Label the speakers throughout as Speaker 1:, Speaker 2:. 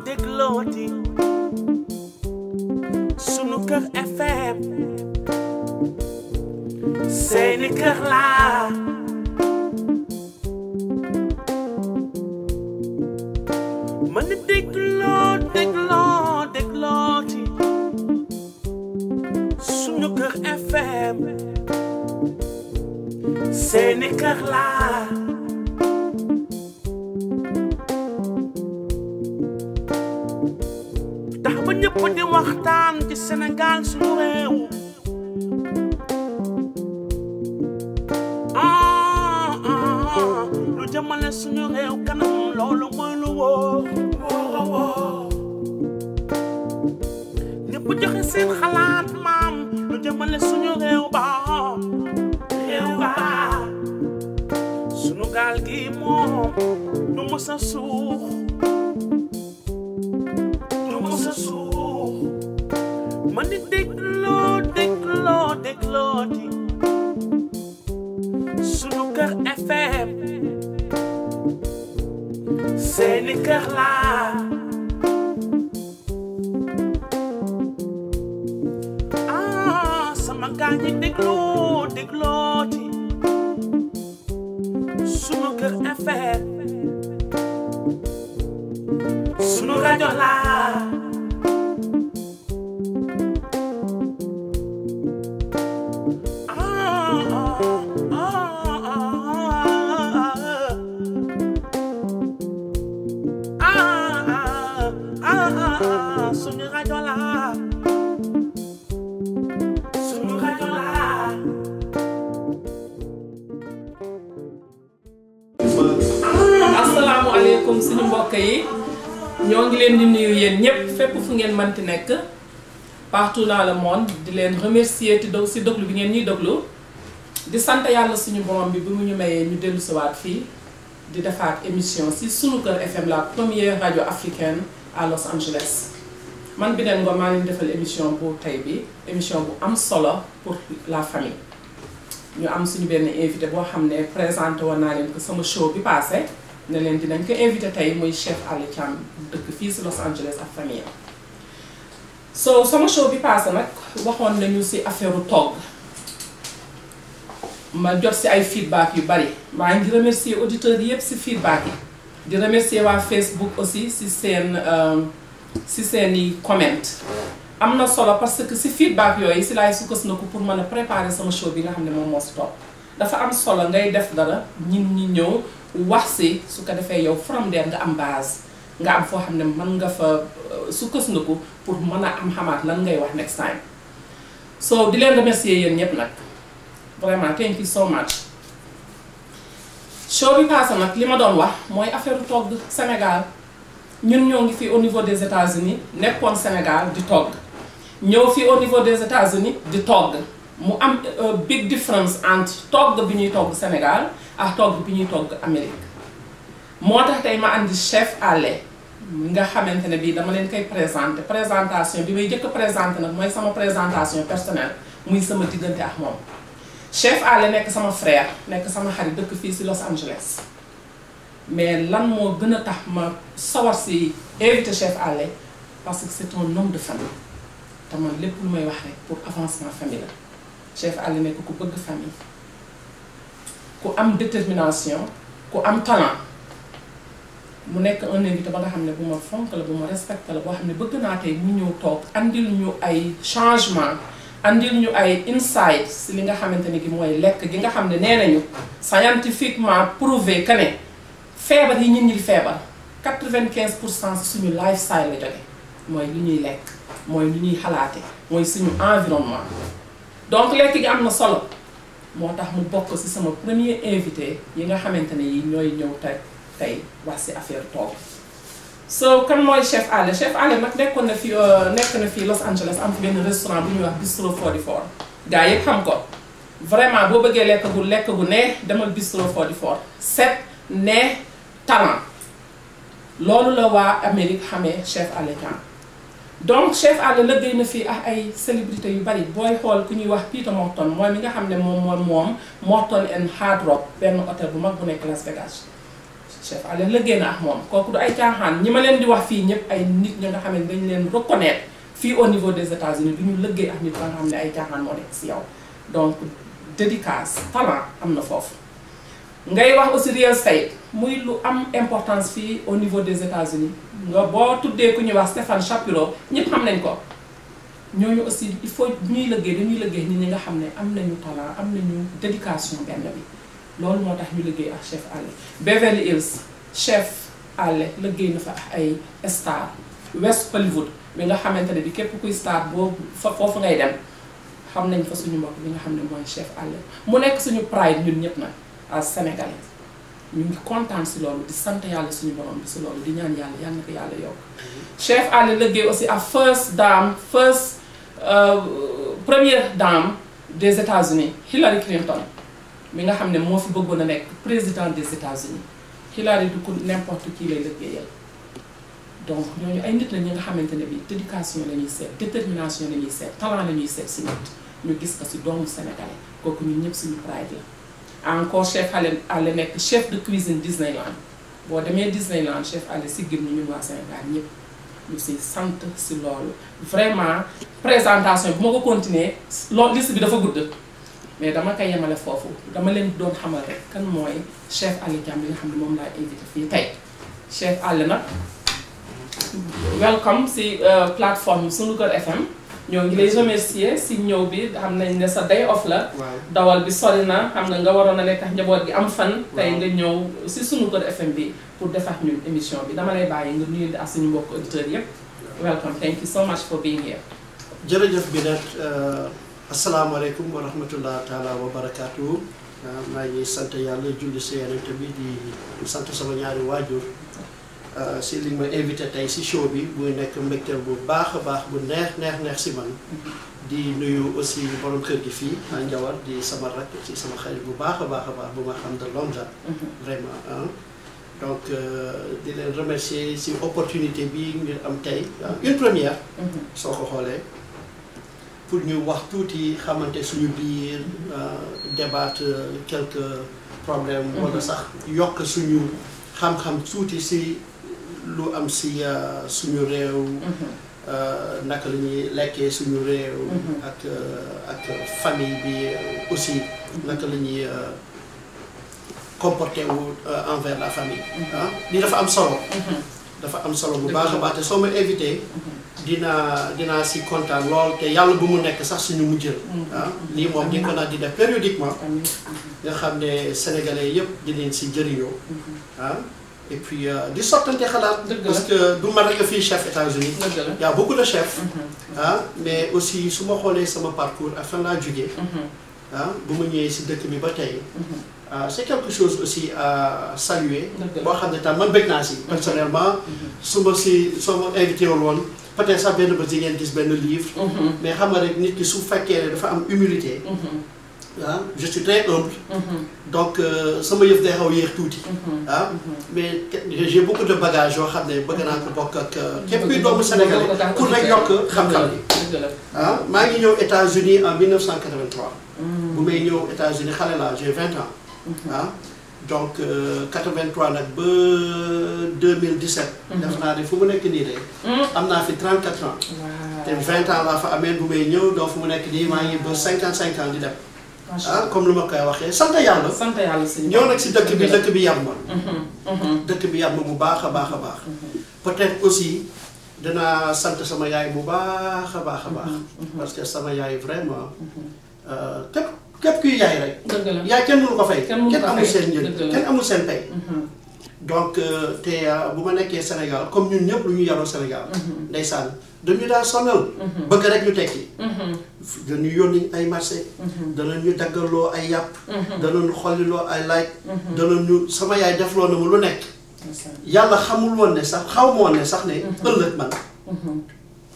Speaker 1: déglooti sunu kër FM seeni kër laa mën a déglooti sunu kër FM seeni kër laa tax ba ñëpp di waxtaan ci Sénégal suñu réew lu jëmale suñu réew kanam loolu mooy lu wóor ñëpp joxe seen xalaat maam lu jëmale suñu réew ba suñu gaal gi moom du mës a suux man di déglooti sunu kër FM seeni kër laa sama gaa ñi déglooti sunu kër FM sunu rajo laa
Speaker 2: asalaamaaleykum suñu mbokk yi ñoo ngi leen di nuyu yéen ñëpp fépp fu ngeen mënti nekk partout dans le monde di leen remercier si déglu bi ngeen ñuy déglu di sant yàlla suñu borom bi mu ñu mayee ñu dellu siwaat fii di defaat émission si sunu kër FM la première radio africaine à Los Angeles man Binette Ngom maa leen defal émission bu tey bi émission bu am solo pour la famille ñu am suñu benn invité boo xam ne présenté woon naa leen ko sama show bi passé ne leen dinañ ko invité tey muy Chef Allé Thiam dëkk fii si Los Angeles ak famille so sama show bi passé nag waxoon nañu si affaire togg ma jot si ay feedback yu bari maa ngi remercier auditeurs yëpp si feedback yi di remercier waa Facebook aussi si seeni comment am na solo parce que si feedback yooyu si laay sukkandiku pour mën a préparer sama show bi nga xam ne moom moo si topp dafa am solo ngay def dara ñi ñëw wax si su ko defee yow from there nga am base nga am foo xam ne mën nga fa sukkandiku pour mën a am xamaat lan ngay wax next time so di leen remercier yéen ñëpp nag vraiment thank you so much show bi passé nag li ma doon wax mooy affaire togg Sénégal ñun ñoo ngi fii au niveau des États-Unis nekkoon Sénégal di togg ñëw fii au niveau des États-Unis di togg mu am big difference entre togg bi ñuy togg Sénégal ak togg bi ñuy togg Amérique moo tax tey ma andi Chef Allé nga xamante ne bii dama leen koy présentation bi may jëkk présenté nag mooy sama présentation personnelle muy sama diggante ak moom Chef Allé nekk sama frère nekk sama xarit dëkk fii si Los Angeles mais lan moo gën a tax ma sawar si invité Chef Allé parce que c'est un homme de famille te man lépp lu may wax rek pour avancement famille la Chef Allé nekk ku bëgg famille ku am détermination ku am talent mu nekk un invité ba nga xam ne bu ma fonk la bu ma respecté la boo xam ne bëgg naa tey mu ñëw toog andil ñu ay changement andil ñu ay insight si li nga xamante ne gi mooy lekk gi nga xam ne nee nañu scientifiquement prouvé que ne feebar yi ñun ñi di feebar 95% si suñu lifestyle la jóge mooy lu ñuy lekk mooy lu ñuy xalaate mooy suñu environnement donc lekk gi am na solo moo tax mu bokk si sama premier invité yi nga xamante ne yi ñooy ñëw tey wax si affaire togg so kan mooy Chef Allé Chef Allé nag nekk na fii Los Angeles am fi benn restaurant bu ñuy wax Bistro 44 gars yëpp xam ko vraiment boo bëggee lekk gu neex demal Bistro 44 set neex talent loolu la waa Amérique xamee Chef Alé Thiam donc Chef Alé liggéey na fii ak ay célébrités yu bari booy xool ku ñuy wax Peter Morton mooy mi nga xam ne moom Morton and Hard Rock benn hôtel bu mag bu nekk Las Vegas Chef Alé liggéey na ak moom kooku du ay caaxaan ñi ma leen di wax fii ñëpp ay nit ñi nga xam ne dañ leen reconnaître fii au niveau des États-Unis du ñu liggéey ak nit ba nga xam ne ay caaxaan moo nekk si yow donc dédicace talent am na foofu. ngay wax aussi real estate muy lu am importance fii au niveau des États-Unis nga boo tuddee ku ñuy wax Stéphane Shapiro ñëpp xam nañ ko ñooñu aussi il faut ñuy liggéey dañuy liggéey nit ñi nga xam ne am nañu talent am nañu dédication benn bi loolu moo tax ñu liggéey ak Chef Alé. Beverly Hills Chef Alé liggéey na fa ay star West Hollywood bi nga xamante ne bi képp kuy star boobu foofu ngay dem xam nañ fa suñu mbokk bi nga xam ne mooy Chef Alé mu nekk suñu pride ñun ñëpp nag as Sénégalais ñu ngi kontaan si loolu di sant yàlla suñu borom bi si loolu di ñaan yàlla yal na ko yàlla yokk. Chef Alé liggéey aussi ak première dame des États-Unis Hillary Clinton mi nga xam ne moo fi bëggoon a nekk président des États-Unis Hillary du ko n'importe qui lay liggéeyal donc ñooñu ay nit la ñi nga xamante ne bi dédication la ñuy seet détermination la ñuy seet talent la ñuy seet si nit ñu gis ko si doomu Sénégalais kooku ñun ñëpp suñu pride la. encore Chef Alé nekk chef de cuisine Disneyland boo demee Disneyland Chef Alé si gir ñu ñun waa Sénégal ñëpp ñu si sant si loolu vraiment présentation bi ma ko continuer loolu liste bi dafa gudd mais dama koy yemale foofu dama leen doon xamal rek kan mooy Chef Alé Thiam bi nga xam ne moom laa invité fii tey Chef Alé nag welcome si plateforme Sunuker FM ñoo ngi lay remercier si ñëw bi xam nañ ne sa day off la dawal bi sori na xam nga waroon a nekk ak njaboot gi am fan tey nga ñëw si Sunuker FM bi pour def ak ñun émission bi dama lay bàyyi nga nuyu ak suñu mbokk auditeurs yëpp welcome thank you so much for being here.
Speaker 3: jërëjëf Binet asalaamaaleykum wa rahmatullah taala wa barakaatu maa ngi sant yàlla julli si Yonent bi di sant sama ñaari waajur si li ma invité tey si show bi muy nekk mbégteel bu baax a baax bu neex si man di nuyu aussi borom kër gi fii Njawar di sama rakk ci sama xarit bu baax a baax bu ma xam de longue date vraiment donc di leen remercier si opportunité bi ngir am tey une première soo ko xoolee pour ñu wax tuuti xamante suñu biir débattre quelques problèmes wala sax yokk suñu xam-xam tuuti si lu am si suñu réew naka la ñuy lekkee suñu réew ak famille bi aussi naka la ñuy comporté wu envers la famille lii dafa am solo dafa am solo bu baax a baax te soo ma invité dinaa si kontaan lool te yàlla bu mu nekk sax suñu mujjël lii moom di ko naa di def périodiquement nga xam ne sénégalais yëpp dinañ si jëriñoo et puis di sottante xalaat parce que du man rek fii chef États-Unis y a beaucoup de chefs mais aussi su ma xoolee sama parcours ak fan laa jógee bu ma ñëwee si dëkk bi ba tey c'est quelque chose aussi à saluer boo xam ne tam man bëgg naa si personnellement soo ma invité wul woon peut-être sax benn ba di ngeen gis benn livre mais xam nga rek nit ki su fekkee ne dafa am humilité je suis très humble donc sama yëf day xaw yéex tuuti mais j'ai beaucoup de bagages yoo xam ne bëgg naa ko bokk ak képp kuy doomu Sénégalais pour rek yokk xam-xam bi maa ngi ñëw États-Unis en 1983 bu may ñëw États-Unis xale laa j'ai 20 ans donc 83 nag ba 2017 def naa ne fu mu nekk nii de am naa fi 34 ans te 20 ans laa fa amee bu may ñëw donc fu mu nekk nii maa ngi ba 55 ans di dem comme lu ma koy waxee sant yàlla ñëw nag si dëkk bi yar ma dëkk bi yar ma bu baax a baax peut-être aussi danaa sant sama yaay bu baax a baax parce que sama yaay vraiment képp kuy yaay rek yaay kenn mënu ko fay kenn amul seen njëriñ kenn amul seen pay donc te bu ma nekkee Sénégal comme ñun ñëpp lu ñu yaroo Sénégal ndeysaan dañu daal sonal bëgg rek ñu tekki dañu yónni ay marché danañu daggaloo ay yàpp danañu xolliloo ay laaj danañu sama yaay defloo na mu lu nekk yàlla xamul woon ne sax xaw ma woon ne sax ne ëllëg man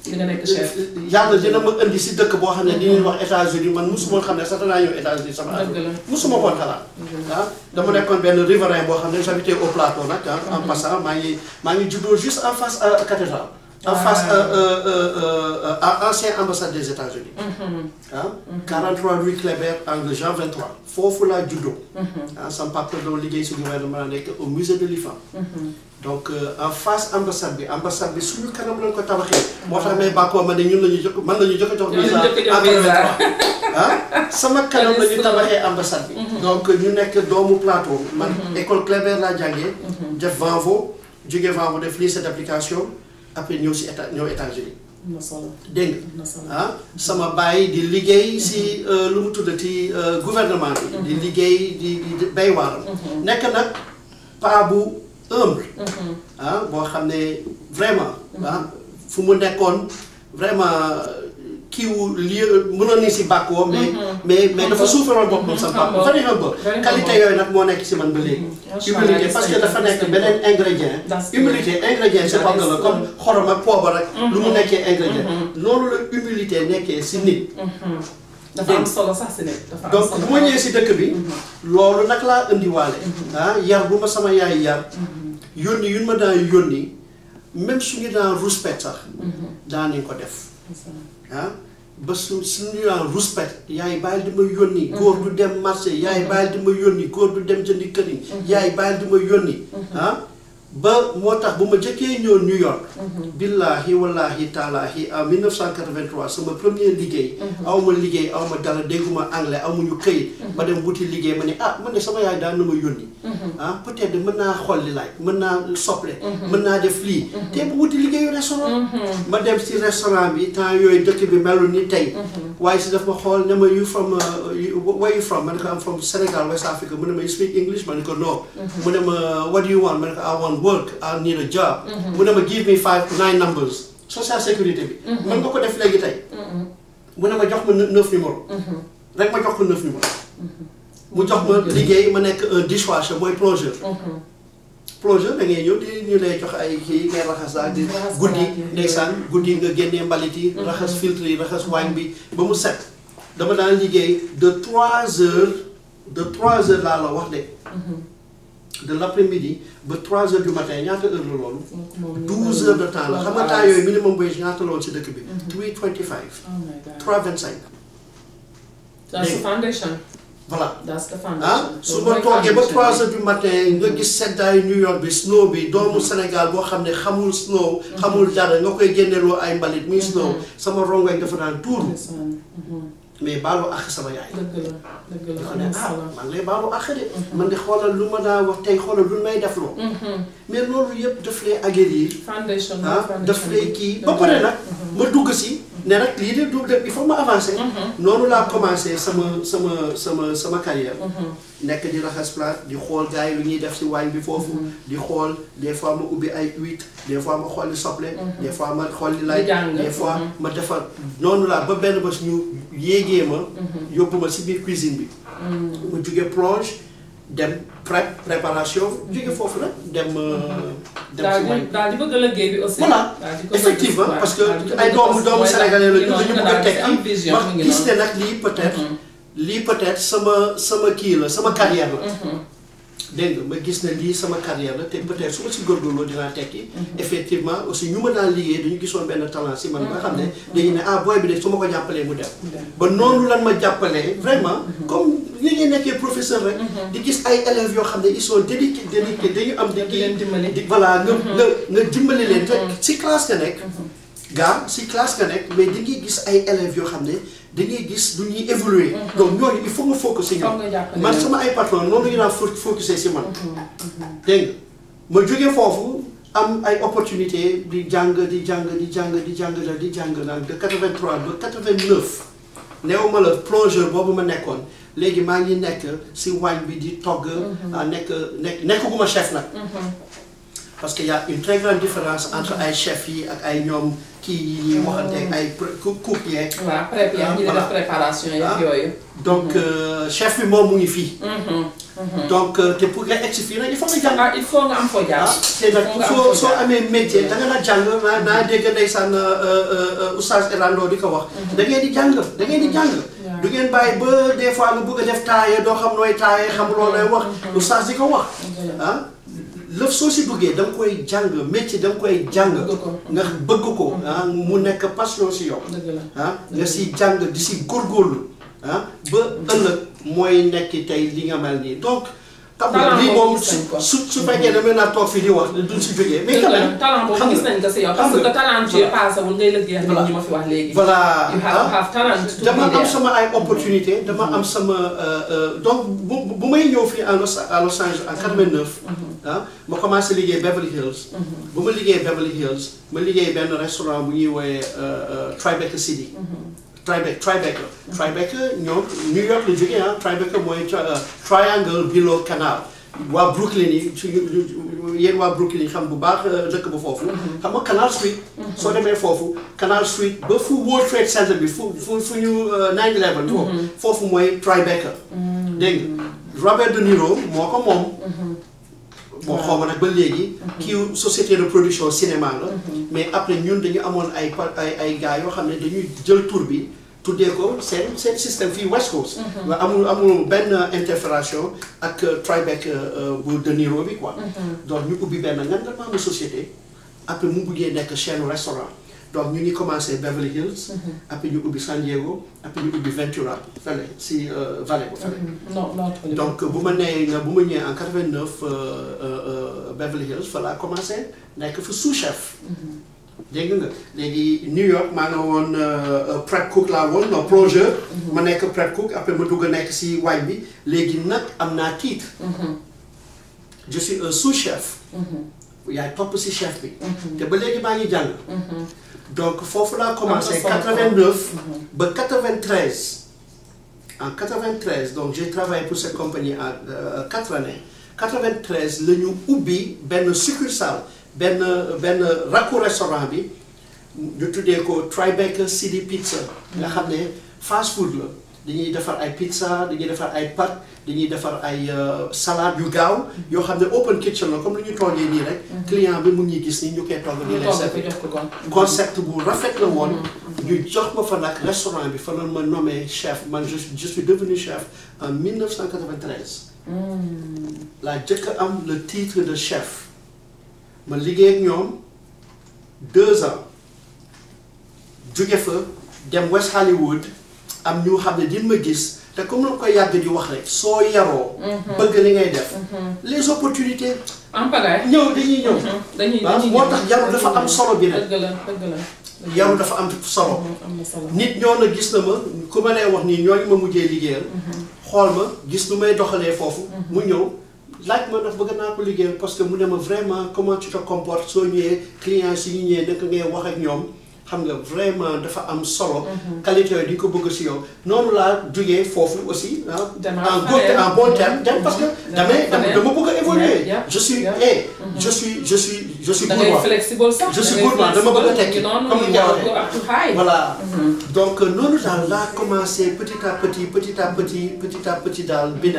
Speaker 2: li nga nekk chef.
Speaker 3: yàlla dina ma indi si dëkk boo xam ne dañuy wax États-Unis man musuma xam ne sax danaa ñëw États-Unis sama àdduna. musuma koon xalaat. dama nekkoon benn riverain boo xam ne j'habitais au plateau nag en passant maa ngi juddoo juste en face cathédrale. en face ancienne ambassade des États-Unis. 43 rue Kléber angle Jean 23 foofu laa juddoo. sama papa doon liggéey si gouvernement nekk au musée de l'IFAN. donc en face ambassade bi suñu kanam lañ ko tabaxee. moo tax may bàkkoo ma ne ñun la ñu jëkk man la ñu jëkk jox visa en 83 sama kanam la ñu tabaxee ambassade bi. donc ñu nekk doomu plateau. man école Kléber laa jàngee. def Vanvo jógee Vanvo def lycée d'application. après ñëw si États-Unis. dégg nga sama baay di liggéey si lu mu tuddati gouvernement bi. di liggéey di bay waaram. nekk nag paa bu humble. boo xam ne vraiment. fu mu nekkoon vraiment kiiwu lii mënoon ni si bàkkoo mais dafa suufaroon boppam sama papa very humble qualité yooyu nag moo nekk si man ba léegi. humilité parce que dafa nekk beneen ingrédient. humilité ingrédient c'est pas la comme xorom ak poobar rek. lu mu nekkee ingrédient. loolu la humilité nekkee si nit.
Speaker 2: dafa am solo sax si nit.
Speaker 3: donc bu ma ñëwee si dëkk bi. loolu nag laa indiwaale. yar bu ma sama yaay yar. yónni yu ma daan yónni même suñu daan respect sax. daan nañ ko def. ba suñu daan respect yaay bàyyil di ma yónni. góor du dem marché yaay bàyyil di ma yónni góor du dem jëndi këriñ. yaay bàyyil di ma yónni. ba moo tax bu ma jëkkee ñëw New York. billahi wallahi taalaahi en 1983 sama premier liggéey. aw ma liggéey aw ma dara dégguma anglais amuñu këyit. ba dem wuti liggéey ma ne man de sama yaay daan na ma yónni. peut-être mën naa xolli laaj mën naa sople. mën naa def lii. te bu wuti liggéeyu restaurant. ma dem si restaurant bi temps yooyu dëkk bi melu ni tey. waaye si daf ma xool ne ma you from where you from ma ne ko am from Sénégal West Africa mu ne ma you speak English ma ne ko no. mu ne ma what do you want ma ne ko I want work I need a job. mu ne ma give me 9 numbers. social sécurité bi. mën nga ko def léegi tey. mu ne ma jox ma 9 numéros. rek ma jox ko 9 numéros. mu jox ma liggéey ma nekk un dishwasher mooy plongeur. plongeur da ngay ñëw ñu lay jox ay kii ngay raxas daal di guddi ndeysaan guddi nga génnee mbalit yi. raxas filtre yi raxas waañ bi ba mu set. dama daan liggéey de 3 heures laa la wax de. de l'après-midi ba 3 heures du matin ñaata heure la loolu. 12 heures de temps la xam nga temps yooyu minimum wage ñaata la woon si dëkk bi. 3.25. 3.25.
Speaker 2: That's the foundation.
Speaker 3: voilà
Speaker 2: that's the foundation.
Speaker 3: su ma toogee ba 3 heures du matin nga gis seddaayu New York bi snow bi doomu Sénégal boo xam ne xamul snow. xamul dara nga koy génneeloo ay mbalit muy snow sama rongoñ dafa daan tuuru. mais baalu àq sama yaay.
Speaker 2: dëgg la
Speaker 3: dafa ne man lay baalu àq de. man de xoolal lu ma daa wax tey xoolal lu may def loo. mais loolu yëpp daf lay aguerrir.
Speaker 2: foundation
Speaker 3: daf lay kii ba pare nag ma dugg si. ne nag lii de du il faut ma avancer. noonu laa commencé sama carrière. nekk di raxas plat di xool gars yi lu ñuy def si waañ bi foofu. di xool des fois ma ubbi ay huîtres des fois ma xool li soble. des fois ma xool li lay. des fois ma defar noonu laa ba benn bés ñu yéegee ma. yóbbu ma si biir cuisine bi. ma jóge plonge dem préparation jóge foofu nag dem si waañ.
Speaker 2: daal di bëgg liggéey bi aussi.
Speaker 3: voilà effectivement parce que ay doomu sénégalais la ñu bëgg a tekki ma gis ne nag lii peut-être sama kii la sama carrière la. dégg nga ma gis ne lii sama carrière la te peut-être su ma si góorgóorloo dinaa tekki. effectivement aussi ñu ma daan liggéey dañu gisoon benn talent si man nga xam ne dañu ne booy bi de su ma ko jàppalee mu dem. ba noonu lan ma jàppalee vraiment comme li ngay nekkee professeur rek. di gis ay élèves yoo xam ne ils sont dédiqués dañu am di voilà nga dimbali leen te si classe nga nekk. si classe nga nekk mais di ngi gis ay élèves yoo xam ne dañuy gis du ñuy évoluer. donc ñooñu il faut nga focus si ñoom. man sama ay patron noonu ñu daan focusé si man. dégg nga ma jógee foofu am ay opportunité di jàng nag de 83 ba 89. néew ma la plongeur boobu ma nekkoon léegi maa ngi nekk si waañ bi di togg. nekkaguma chef nag. parce que y a une très grande différence entre ay chefs yi ak ay ñoom kii yi ñuy waxante ay cook yeeg.
Speaker 2: waaw prép yeeg ñu def préparation yeeg yooyu.
Speaker 3: donc chef bi moom mu ngi fii. donc te pour nga egg si fii nag il faut nga jàng.
Speaker 2: il faut nga am foo jaar.
Speaker 3: te nag soo amee métier da nga la jàng naa dégg ndeysaan oustaz Elando di ko wax. da ngeen di jàng da ngeen di jàng. du ngeen bàyyi ba des fois nga bëgg a def taaye doo xam nooy taaye xam loolu lay wax. oustaz di ko wax lëf soo si duggee da nga koy jàng métier da nga koy jàng. nga bëgg ko mu nekk passion si yow. nga si jàng di si góorgóorlu ba ëllëg mooy nekk tey li nga mel nii donc. talent lii moom su fekkee ne mën naa toog fii di wax duñ si jógee. mais quand même
Speaker 2: talent boobu gis nañ ko si yow parce que talent ci passé wul ngay liggéey ak nit ñi ma fi wax léegi.
Speaker 3: voilà
Speaker 2: you have talent.
Speaker 3: dama am sama ay opportunité dama am sama donc bu may ñëw fii à Los Angeles en 89. ma commencé liggéey Beverly Hills. bu ma liggéey Beverly Hills ma liggéey benn restaurant bu ñuy woowee Tribeca City. Tribeca ñoom New York la jógee Tribeca mooy triangle below canal waa Brooklyn yi yéen waa Brooklyn yi xam bu baax dëkk ba foofu xam nga Canal Street soo demee foofu Canal Street ba fu World Trade Center bi fu ñu 9/11 foofu mooy Tribeca dégg nga Robert De Niro moo ko moom bon xaw ma nag ba léegi kii société de production cinéma la mais après ñun dañu amoon ay gars yoo xam ne dañuy jël tour bi tuddee ko seen système fii West Coast amul benn interfération ak Tribeca bu De Niro bi quoi donc ñu ubbi benn ngandement de société après mu buggee nekk chaîne restaurant donc ñu ngi commencé Beverly Hills après ñu ubbi San Diego après ñu ubbi Ventura fële si Valley ba fële donc bu ma ñëwee en 89 Beverly Hills fa laa commencé nekk fa sous-chef dégg nga léegi New York maa nga woon prep cook laa woon non plongeur ma nekk prep cook après ma dugg nekk si waañ bi léegi nag am naa titre je suis un sous-chef yaay topp si chef bi te ba léegi maa ngi jàng donc foofu laa commencé 89 ba 93 en 93 donc j'ai travaillé pour cette compagnie à 4 années 93 la ñu ubbi benn succursale benn rakku restaurant bi ñu tuddee ko Tribeca City Pizza nga xam ne fast food la dañuy defar ay pizza dañuy defar ay pâtes dañuy defar ay salade yu gaaw yoo xam ne open kitchen la comme ni ñu toogee nii rek client bi mu ngi gis ni ñu koy togg nii lay seet concept bu rafet la woon ñu jox ma fa nag restaurant bi fa la ma nommé chef man je suis devenu chef en 1993 laa jëkk am le titre de chef ma liggéey ak ñoom 2 ans jóge fa dem West Hollywood am ñu xam ne di ma gis te comme la koy yàgg di wax rek soo yaroo bëgg li ngay def les opportunités
Speaker 2: en pagaille
Speaker 3: ñëw dañuy ñëw moo tax yaru dafa am solo bi nag yaru dafa am solo nit ñoo na gis na ma ku ma lay wax nii ñooñu ma mujjee liggéeyal xool ma gis nu may doxalee foofu mu ñëw laaj ma daf bëgg naa ko liggéeyal parce que mu ne ma vraiment comment tu te comportes soo ñëwee clients si ñu ñëwee naka ngay wax ak ñoom xam nga vraiment dafa am solo qualité yooyu di ko bëgg si yow noonu laa jógee foofu aussi en bon terme dem parce que dama bëgg a évoluer je suis gourmand je suis gourmand dama bëgg a tekki comme ni waxee voilà donc noonu daal laa commencé petit à petit daal bi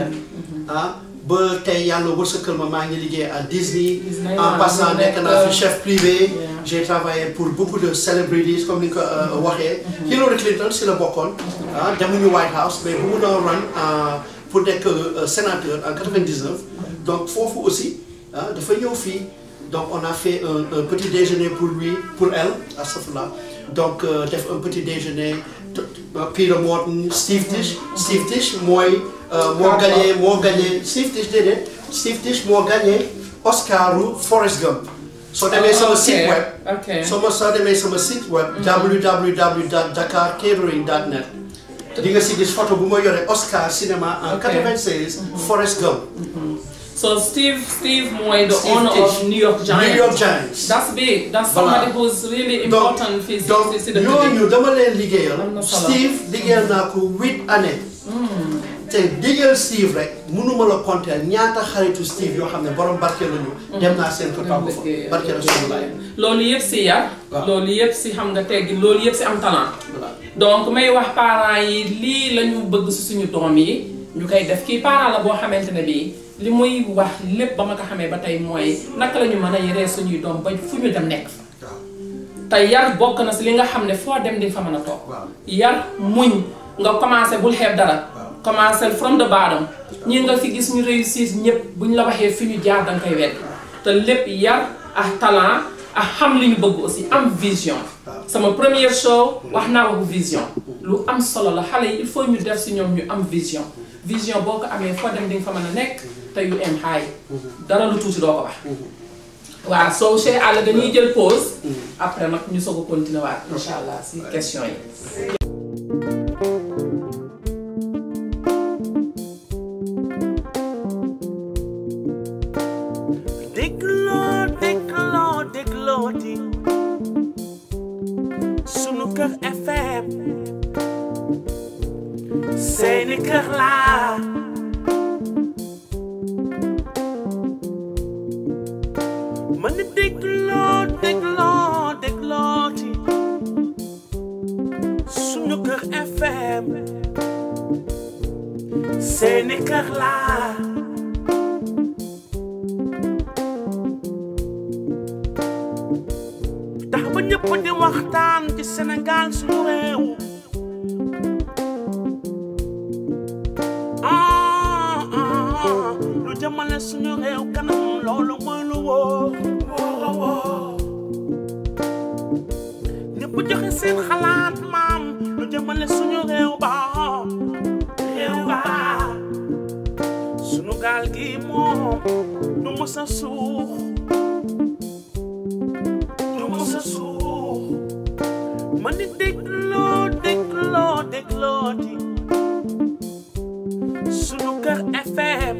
Speaker 3: ba tey yàlla wërsëgal ma maa ngi liggéey à Disney en passant nekk naa fi chef privé j'ai travaillé pour beaucoup de celebrities comme ni nga ko waxee Hillary Clinton si la bokkoon demuñu White House mais bu mu doon run pour nekk sénateur en 99 donc foofu aussi dafa ñëw fii donc on a fait un petit déjeuner pour lui pour elle astafurlah donc def un petit déjeuner Peter Morton Steve Tisch mooy moo gagné Steve Tisch moo gagné Oscaru Forrest Gump soo demee sama site web soo demee sama site web www.dakarcatering.net di nga si gis photo bu ma yore Oscar cinéma en 96 Forrest Gump.
Speaker 2: So Steve mooy the owner of New York Giants. That's big. That's somebody who's really important.
Speaker 3: donc ñooñu dama leen liggéeyal. Steve liggéeyal naa ko 8 années. te liggéeyal Steve rek mënuma la compter ñaata xaritu Steve yoo xam ne borom barke lañu. dem naa seen ko tàggu fa barke Rasulullah.
Speaker 2: loolu yëpp si yar. loolu yëpp si xam nga teggi loolu yëpp si am talent. donc may wax parents yi lii la ñu bëgg si suñu doom yi. ñu koy def kii parent la boo xamante ne bii li muy wax lépp ba ma ko xamee ba tey mooy naka la ñu mën a yoree suñuy doom ba fu ñu dem nekk fa te yar bokk na si li nga xam ne foo dem di fa mën a toog yar muñ nga commencé bul xeeb dara commencé from the bottom ñi nga fi gis ñu réussir ñëpp buñ la waxee fi ñu jaar danga koy wedd te lépp yar ak talent ak xam li ñu bëgg aussi am vision sama première show wax naa waxu vision lu am solo la xale yi il faut ñu def si ñoom ñu am vision boo ko amee foo dem di nga fa mën a nekk te yu am high dara lu tuuti doo ko wax waaw soo Cheikh Alla dañuy jël pause après nag ñu soog a continuer waat incha allah si question yi
Speaker 1: déglooti sunu kër FM seeni kër laa man déglooti sunu kër FM seeni kër laa ñëpp di waxtaan ci Sénégal suñu réew lu jëmale suñu réew kanam loolu mooy lu wóor ñëpp joxe seen xalaat maam lu jëmale suñu réew ba suñu gaal gi moom du mës a suux man di déglooti sunu kër FM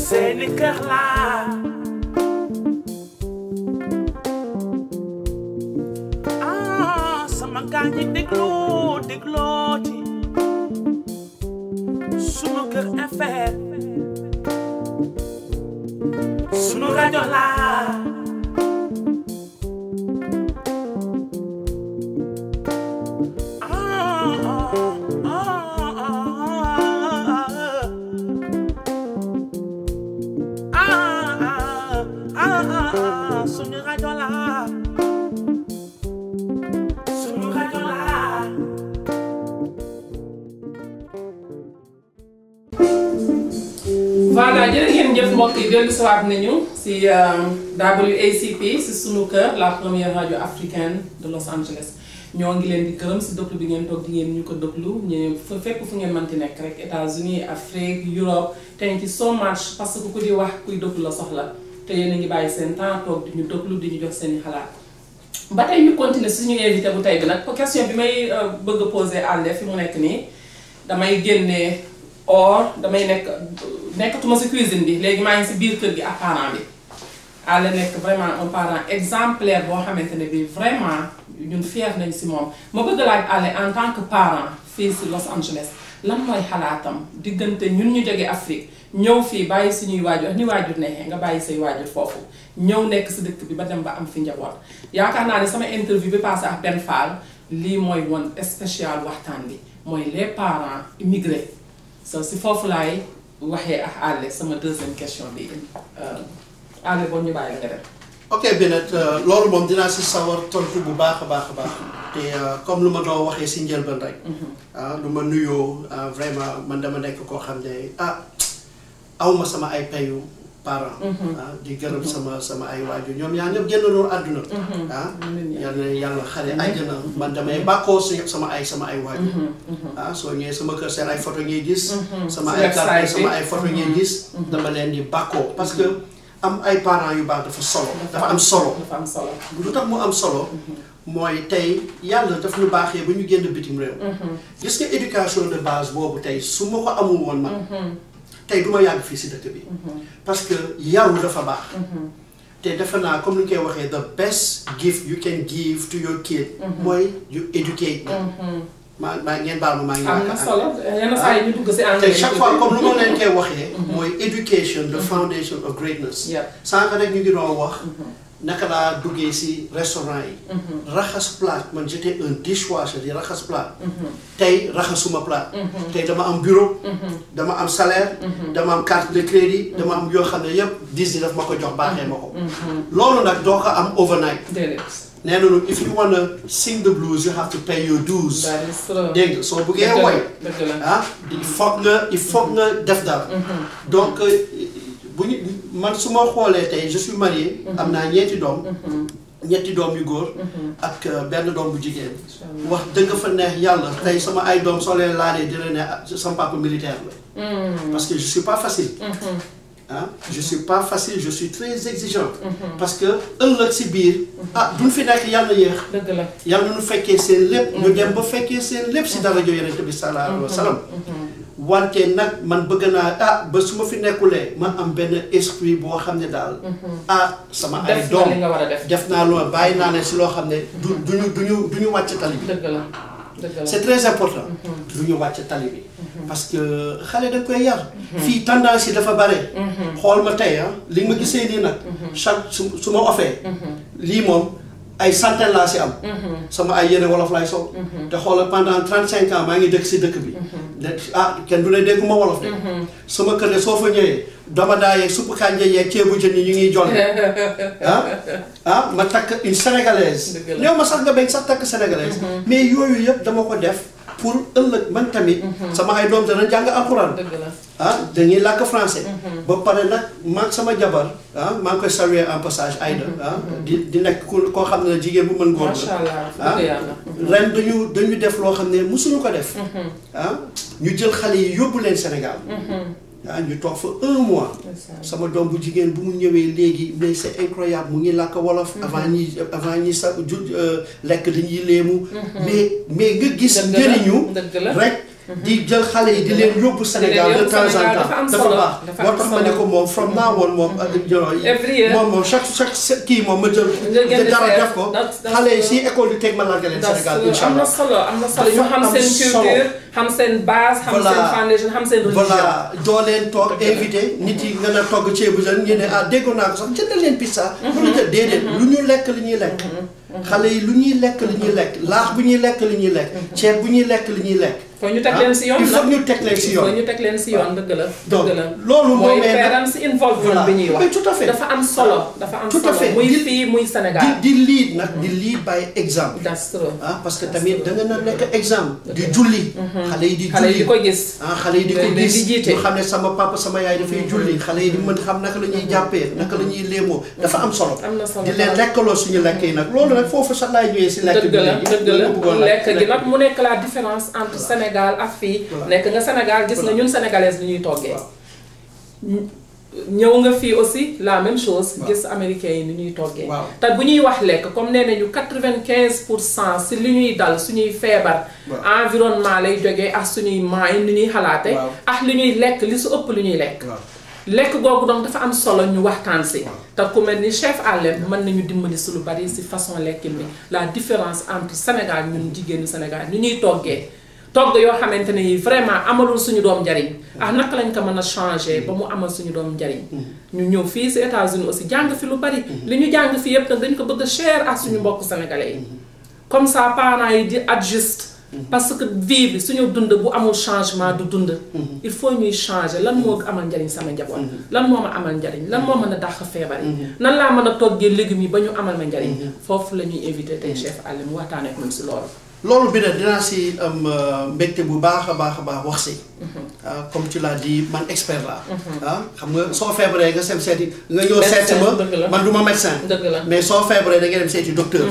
Speaker 1: seeni kër laa sama gaa ñi déglooti sunu kër FM sunu rajo laa
Speaker 2: voilà jërë ngeen jëf mbokk yi dellu siwaat nañu si WACP si sunu kër la première radio africaine de Los Angeles ñoo ngi leen di gërëm si déglu bi ngeen toog di ngeen ñu ko déglu ñu fépp fu ngeen mënti nekk rek États-Unis Afrique Europe thank you so much parce que ku di wax kuy déglu la soxla te yéen a ngi bàyyi seen temps toog di ñu déglu di ñu jox seen i xalaat ba tey ñu continuer suñu invité bu tey bi nag question bi may bëgg a poser Alla fi mu nekk nii damay génnee or damay nekkatuma si cuisine bi léegi maa ngi si biir kër gi ak parent bi Alla nekk vraiment un parent exemplaire boo xamante ne bi vraiment ñun fier nañ si moom ma bëgg laaj Alla en tant que parent fii si Los Angeles lan mooy xalaatam diggante ñun ñu jóge Afrique ñëw fii bàyyi suñuy waajur ni waajur neexee nga bàyyi say waajur foofu ñëw nekk si dëkk bi ba dem ba am fi njaboot yaakaar naa ne sama interview bi passé ak Ben Fall lii mooy woon spécial waxtaan bi mooy les parents immigrés so si foofu laay waxee ak Alla sama deuxième question bi Alla boo ñu bàyyi la nga dem.
Speaker 3: ok Binet loolu moom dinaa si sawar tontu bu baax a baax te comme lu ma doon waxee si njëlbeen rek. lu ma nuyoo vraiment man dama nekk koo xam ne awma sama ay payu parents. di gërëm sama ay waajur ñoom yaa ñëpp génn loolu àdduna. yàlla xale àjjana man damay bàkkoo sama ay waajur. soo ñëwee sama kër seen ay photo ngay gis. sama ay carte sama ay photo ngay gis. dama leen di bàkkoo parce que am ay parents yu baax dafa solo. dafa am solo. lu tax mu am solo. mooy tey yàlla daf ñu baaxee ba ñu génn bitim réew. gis nga éducation de base boobu tey su ma ko amul woon man. tey du ma yàgg fii si dëkk bi. parce que yaru dafa baax. te defe naa comme ni ñu koy waxee the best gift you can give to your kid. mooy you educate them. maa ngeen baal ma maa ngi.
Speaker 2: am na solo yenn saa yi ñu dugg si anglais
Speaker 3: te chaque fois comme lu ma leen koy waxee. mooy education the foundation of greatness. sànq rek ñu ngi doon wax. naka laa duggee si restaurant yi. raxas plat man j'étais un dishwasher di raxas plat. tey raxasuma plat. tey dama am bureau. dama am salaire. dama am carte de crédit. dama am yoo xam ne yëpp Disney daf ma ko jox baaxee ma ko. loolu nag doo ko am overnight. nee nañu if you wanna sing the blues you have to pay your dues. dégg nga soo bëggee woy ah il faut nga def dara. donc bu ñu man su ma xoolee tey je suis marié. am naa ñeenti doom yu góor. ak benn doom bu jigéen. wax dëgg fa neex yàlla tey sama ay doom soo leen laalee dina ne sama papa militaire la. parce que je suis pas facile. ah je suis pas facile je suis très exigeant. parce que ëllëg si biir. duñ fi nekk yàlla yéex. dëgg la yàlla nu fekkee seen lépp. ñu dem ba fekkee seen lépp si dara jo Yonent bi sallallahu alayhi wa sallam. wante nag man bëgg naa ba su ma fi nekkulee ma am benn esprit boo xam ne daal. sama ay doom def naa lu bàyyi naa ne si loo xam ne du ñu wàcc tali bi. dëgg la c'est très important. du ñu wàcc tali bi. parce que xale da koy yar. fii tendance yi dafa bare. xool ma tey li ma gisee nii nag. chaque su ma offee. lii moom ay centaine laa si am. sama ay yére wolof laay sol. te xoolal pendant 35 ans maa ngi dëkk si dëkk bi. kenn du ne dégguma wolof de. sama kër de soo fa ñëwee dama daa yeeg suppu kànja yeeg ceebu jën yi ñu ngi jolli. ma takk une sénégalaise. ñëw ma sax nga bañ sax takk sénégalaise. mais yooyu yëpp dama ko def. pour ëllëg man tamit. sama ay doom dana jàng alxuraan. dañuy làkk français. ba pare nag man sama jabar maa ngi koy saluer en passage Aïda di nekk koo xam ne jigéen bu mën góor la. ren dañu def loo xam ne musuñu ko def. ñu jël xale yi yóbbu leen Sénégal. ñu toog fa 1 mois. sama doom bu jigéen bu mu ñëwee léegi mais c'est incroyable mu ngi làkk wolof. avant ñi sa lekk dañuy léemu. mais nga gis njëriñu rek. di jël xale yi di leen yóbbu Sénégal de temps en temps dafa baax moo tax ma ne ko moom from now on moom moom chaque kii moom ma jël dara def ko xale yi si école yi teg ma larga leen Sénégal incha allah
Speaker 2: am na solo ñu xam seen culture xam seen base xam seen foundation xam seen religion
Speaker 3: voilà doo leen toog invité nit yi nga ne togg ceebu jën ñu ne déggoon naa ko sax jëndal leen pizza mu ne déedéet lu ñu lekk li ñuy lekk xale yi lu ñuy lekk li ñuy lekk laax bu ñuy lekk li ñuy lekk ceeb bu ñuy lekk li ñuy lekk
Speaker 2: faut ñu teg leen si yoon
Speaker 3: il faut ñu teg leen si yoon
Speaker 2: faut ñu teg leen si yoon dëgg la dëgg la
Speaker 3: loolu
Speaker 2: mooy parents involvement bi ñuy wax
Speaker 3: tout à fait
Speaker 2: dafa am solo dafa am solo muy fii muy Sénégal
Speaker 3: di lead nag di lead by exemple
Speaker 2: that's true
Speaker 3: parce que tamit da nga na nekk exemple di julli xale yi di julli
Speaker 2: di ko gis
Speaker 3: xale yi di ko gis ñu xam ne sama papa sama yaay dafay julli xale yi di mën xam naka la ñuy jàppee naka la ñuy léemoo dafa am solo di leen lekkaloo suñu lekk yi nag loolu nag foofu sax laay ñëwee si lekk bi
Speaker 2: dëgg la lekk gi nag mu nekk la différence entre Sénégal ak fii nekk nga Sénégal gis nga ñun sénégalaises li ñuy toggee ñëw nga fii aussi la même chose gis américains yi ni ñuy toggee te bu ñuy wax lekk comme nee nañu 95% si li ñuy dal suñuy feebar environnement lay jógee ak suñuy maay ni ñuy xalaate ak li ñuy lekk li su ëpp li ñuy lekk lekk googu donc dafa am solo ñu waxtaan si te ku mel ni chef Alem mën nañu dimbali si lu bari si façon lekkin bi la différence entre Sénégal ñun jigéenu Sénégal ni ñuy toggee togg yoo xamante ne yi vraiment amalul suñu doom njariñ naka lañ ko mën a changer ba mu amal suñu doom njariñ ñu ñëw fii si États-Unis aussi jàng fi lu bari li ñu jàng fi yëpp nag dañ ko bëgg a share ak suñu mbokk sénégalais yi comme ça parents yi di adjuste parce que vie bi suñu dund bu amul changement du dund il faut ñuy changer lan moo amal njariñ sama njaboot lan moo ma amal njariñ lan moo mën a dàq feebar yi nan laa mën a toggee légumes yi ba ñu amal ma njariñ foofu la ñuy invité tey chef Alem mu waxtaanee ak ñun si loolu
Speaker 3: bi nag dinaa si am mbégte bu baax a baax wax si comme tu l'as dit man expert laa xam nga soo feebaree nga sem seeti nga ñëw seeti ma man du ma médecin mais soo feebaree da ngay dem seeti docteur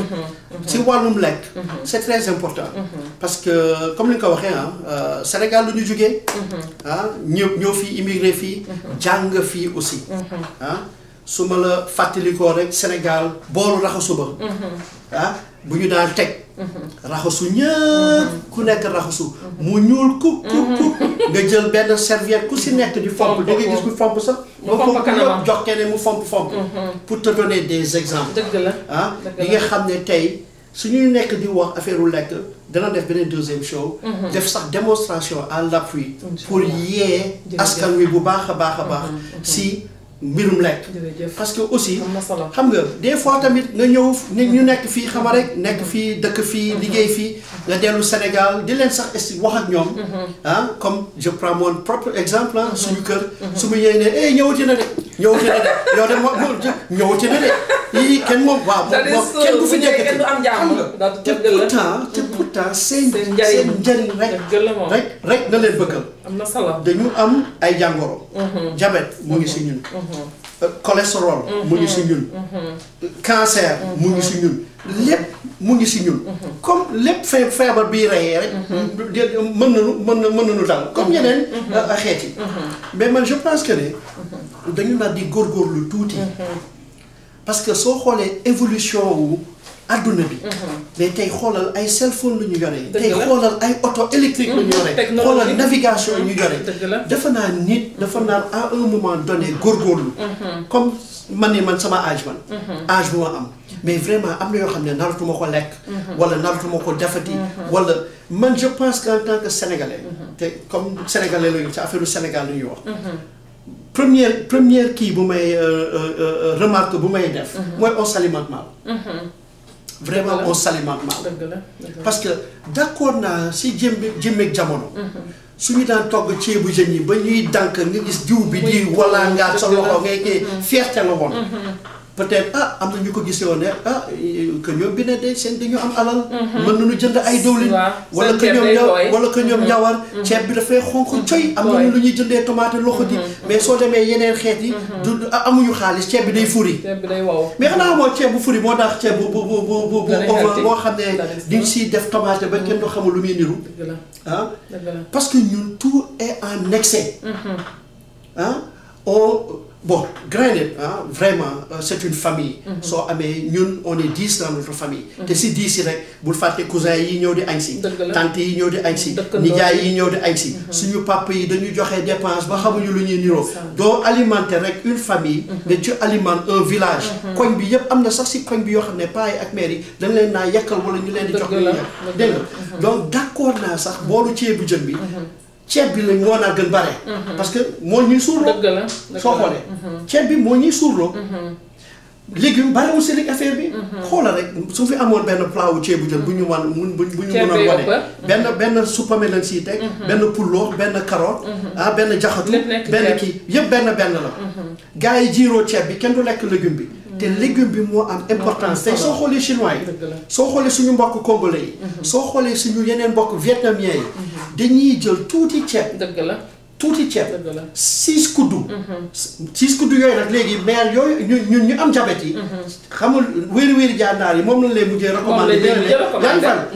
Speaker 3: si wàllum lekk c'est très important parce que comme ni nga ko waxee Sénégal lu ñu jógee ñëw fii immigré fii jàng fii aussi su ma la fàttalikoo rek Sénégal boolu raxasu ba bu ñu daan teg raxasu ñëpp ku nekk raxasu mu ñuul kuk nga jël benn serviette ku si nekk di fomp da ngay gis ku fomp sax ba fomp yëpp jox keneen mu fomp pour te donner des exemples li nga xam ne tey su ñuy nekk di wax affaire u lekk dana def beneen deuxième show def sax démonstration à l'appui pour yee askan wi bu baax a baax si mbirum lekk.
Speaker 2: jërëjëf.
Speaker 3: parce que aussi
Speaker 2: am na solo.
Speaker 3: xam nga des fois tamit nga ñëw ñu nekk fii xama rek nekk fii dëkk fii liggéey fii nga dellu Sénégal di leen sax esti wax ak ñoom ah comme je prends mon propre exemple ah suñu kër su ma yéene ne ñëwati na de ñëwati na de yow de moom ñëwati na de yii kenn moom waaw moom kenn du fi nekkati
Speaker 2: kenn du am jàmm.
Speaker 3: te pourtant seen njëriñ rek nga leen bëggal.
Speaker 2: am na solo.
Speaker 3: dañu am ay jàngoro. diabète mu ngi si ñun. cholestérol mu ngi si ñun. cancer mu ngi si ñun. lépp mu ngi si ñun. comme lépp feebar bii reyee rek. mën nañu dal comme yeneen xeet yi. mais man je pense que ne dañu naan di góorgóorlu tuuti. parce que soo xoolee évolution wu adduna bi. mais tey xoolal ay cell phone lu ñu yore. tey xoolal ay auto électrique lu ñu yore. xoolal navigation ñu yore. dafa naa nit dafa naan à un moment donné góorgóorlu. comme man sama âge man. âge bu ma am. mais vraiment am na yoo xam ne naratuma ko lekk. wala naratuma ko defati. wala man je pense qu'en tant que sénégalais. te comme sénégalais la ñu ci affaire Sénégal lu ñuy wax. première kii bu may remarque bu may def. mooy on s'alimente mal. vraiment on s'alimente mal. parce que d'accord naa si jëmmeeg jamono. suñu daan togg ceebu jën yi ba ñuy dànk nga gis jiw bi di wala ngaa sa loxo ngay kii fierté la woon. peut-être am na ñu ko gisee woon ne que ñoom bi ne de seen dañu am alal. mën nañu jënd ay dawlin. wala que ñoom ñawar ceeb bi dafay xonk coy am nañu lu ñuy jëndee tomate loxo di. mais soo demee yeneen xeet yi. du amuñu xaalis ceeb bi day furi.
Speaker 2: ceeb bi day wow.
Speaker 3: mais xanaa moo ceeb bu furi moo tax ceeb bu boo xam ne diñ siy def tomate ba kenn du xamul lu muy niru. parce que ñun tout est en excès. Bon, granted, vraiment, c'est une famille. So, nous, on est 10 dans notre famille. Et si 10, vous faites cousins, ils sont des aïssi, tantes, ils sont des aïssi, niga, ils sont des aïssi. Si nous papa, ils donnent des dépenses, donc alimenter une famille, mais tu alimentes un village. Quand il y a un assassin, quand il y a un père et mère, dans les na yakal wala ñu leen di jox. Donc d'accord na sax bolu ci bu jeun bi. ceeb bi la moo naa gën bare. parce que moo ñuy suurloo.
Speaker 2: dëgg la
Speaker 3: soo xoolee. ceeb bi moo ñuy suurloo. légume barewul si li affaire bi. xoolal rek su fi amoon benn plat wu ceebu jën bu ñu wan bu ñu mënoon wane. benn suppame lañ siy teg. benn pullo benn carotte. benn jaxatu benn kii yëpp benn la. gars yi jiiroo ceeb bi kenn du lekk légume bi. te légume bi moo am importance tey soo xoolee chinois yi. soo xoolee suñu mbokk congolais yi. soo xoolee suñu yeneen mbokk vietnamien yi. dañuy jël tuuti ceeb.
Speaker 2: dëgg la
Speaker 3: tuuti ceeb. 6 kuddu. 6 kuddu yooyu nag léegi maire yooyu ñu am jabet yi. xamul wéeri jaandaar yi moom lañ lay mujjee recommandé.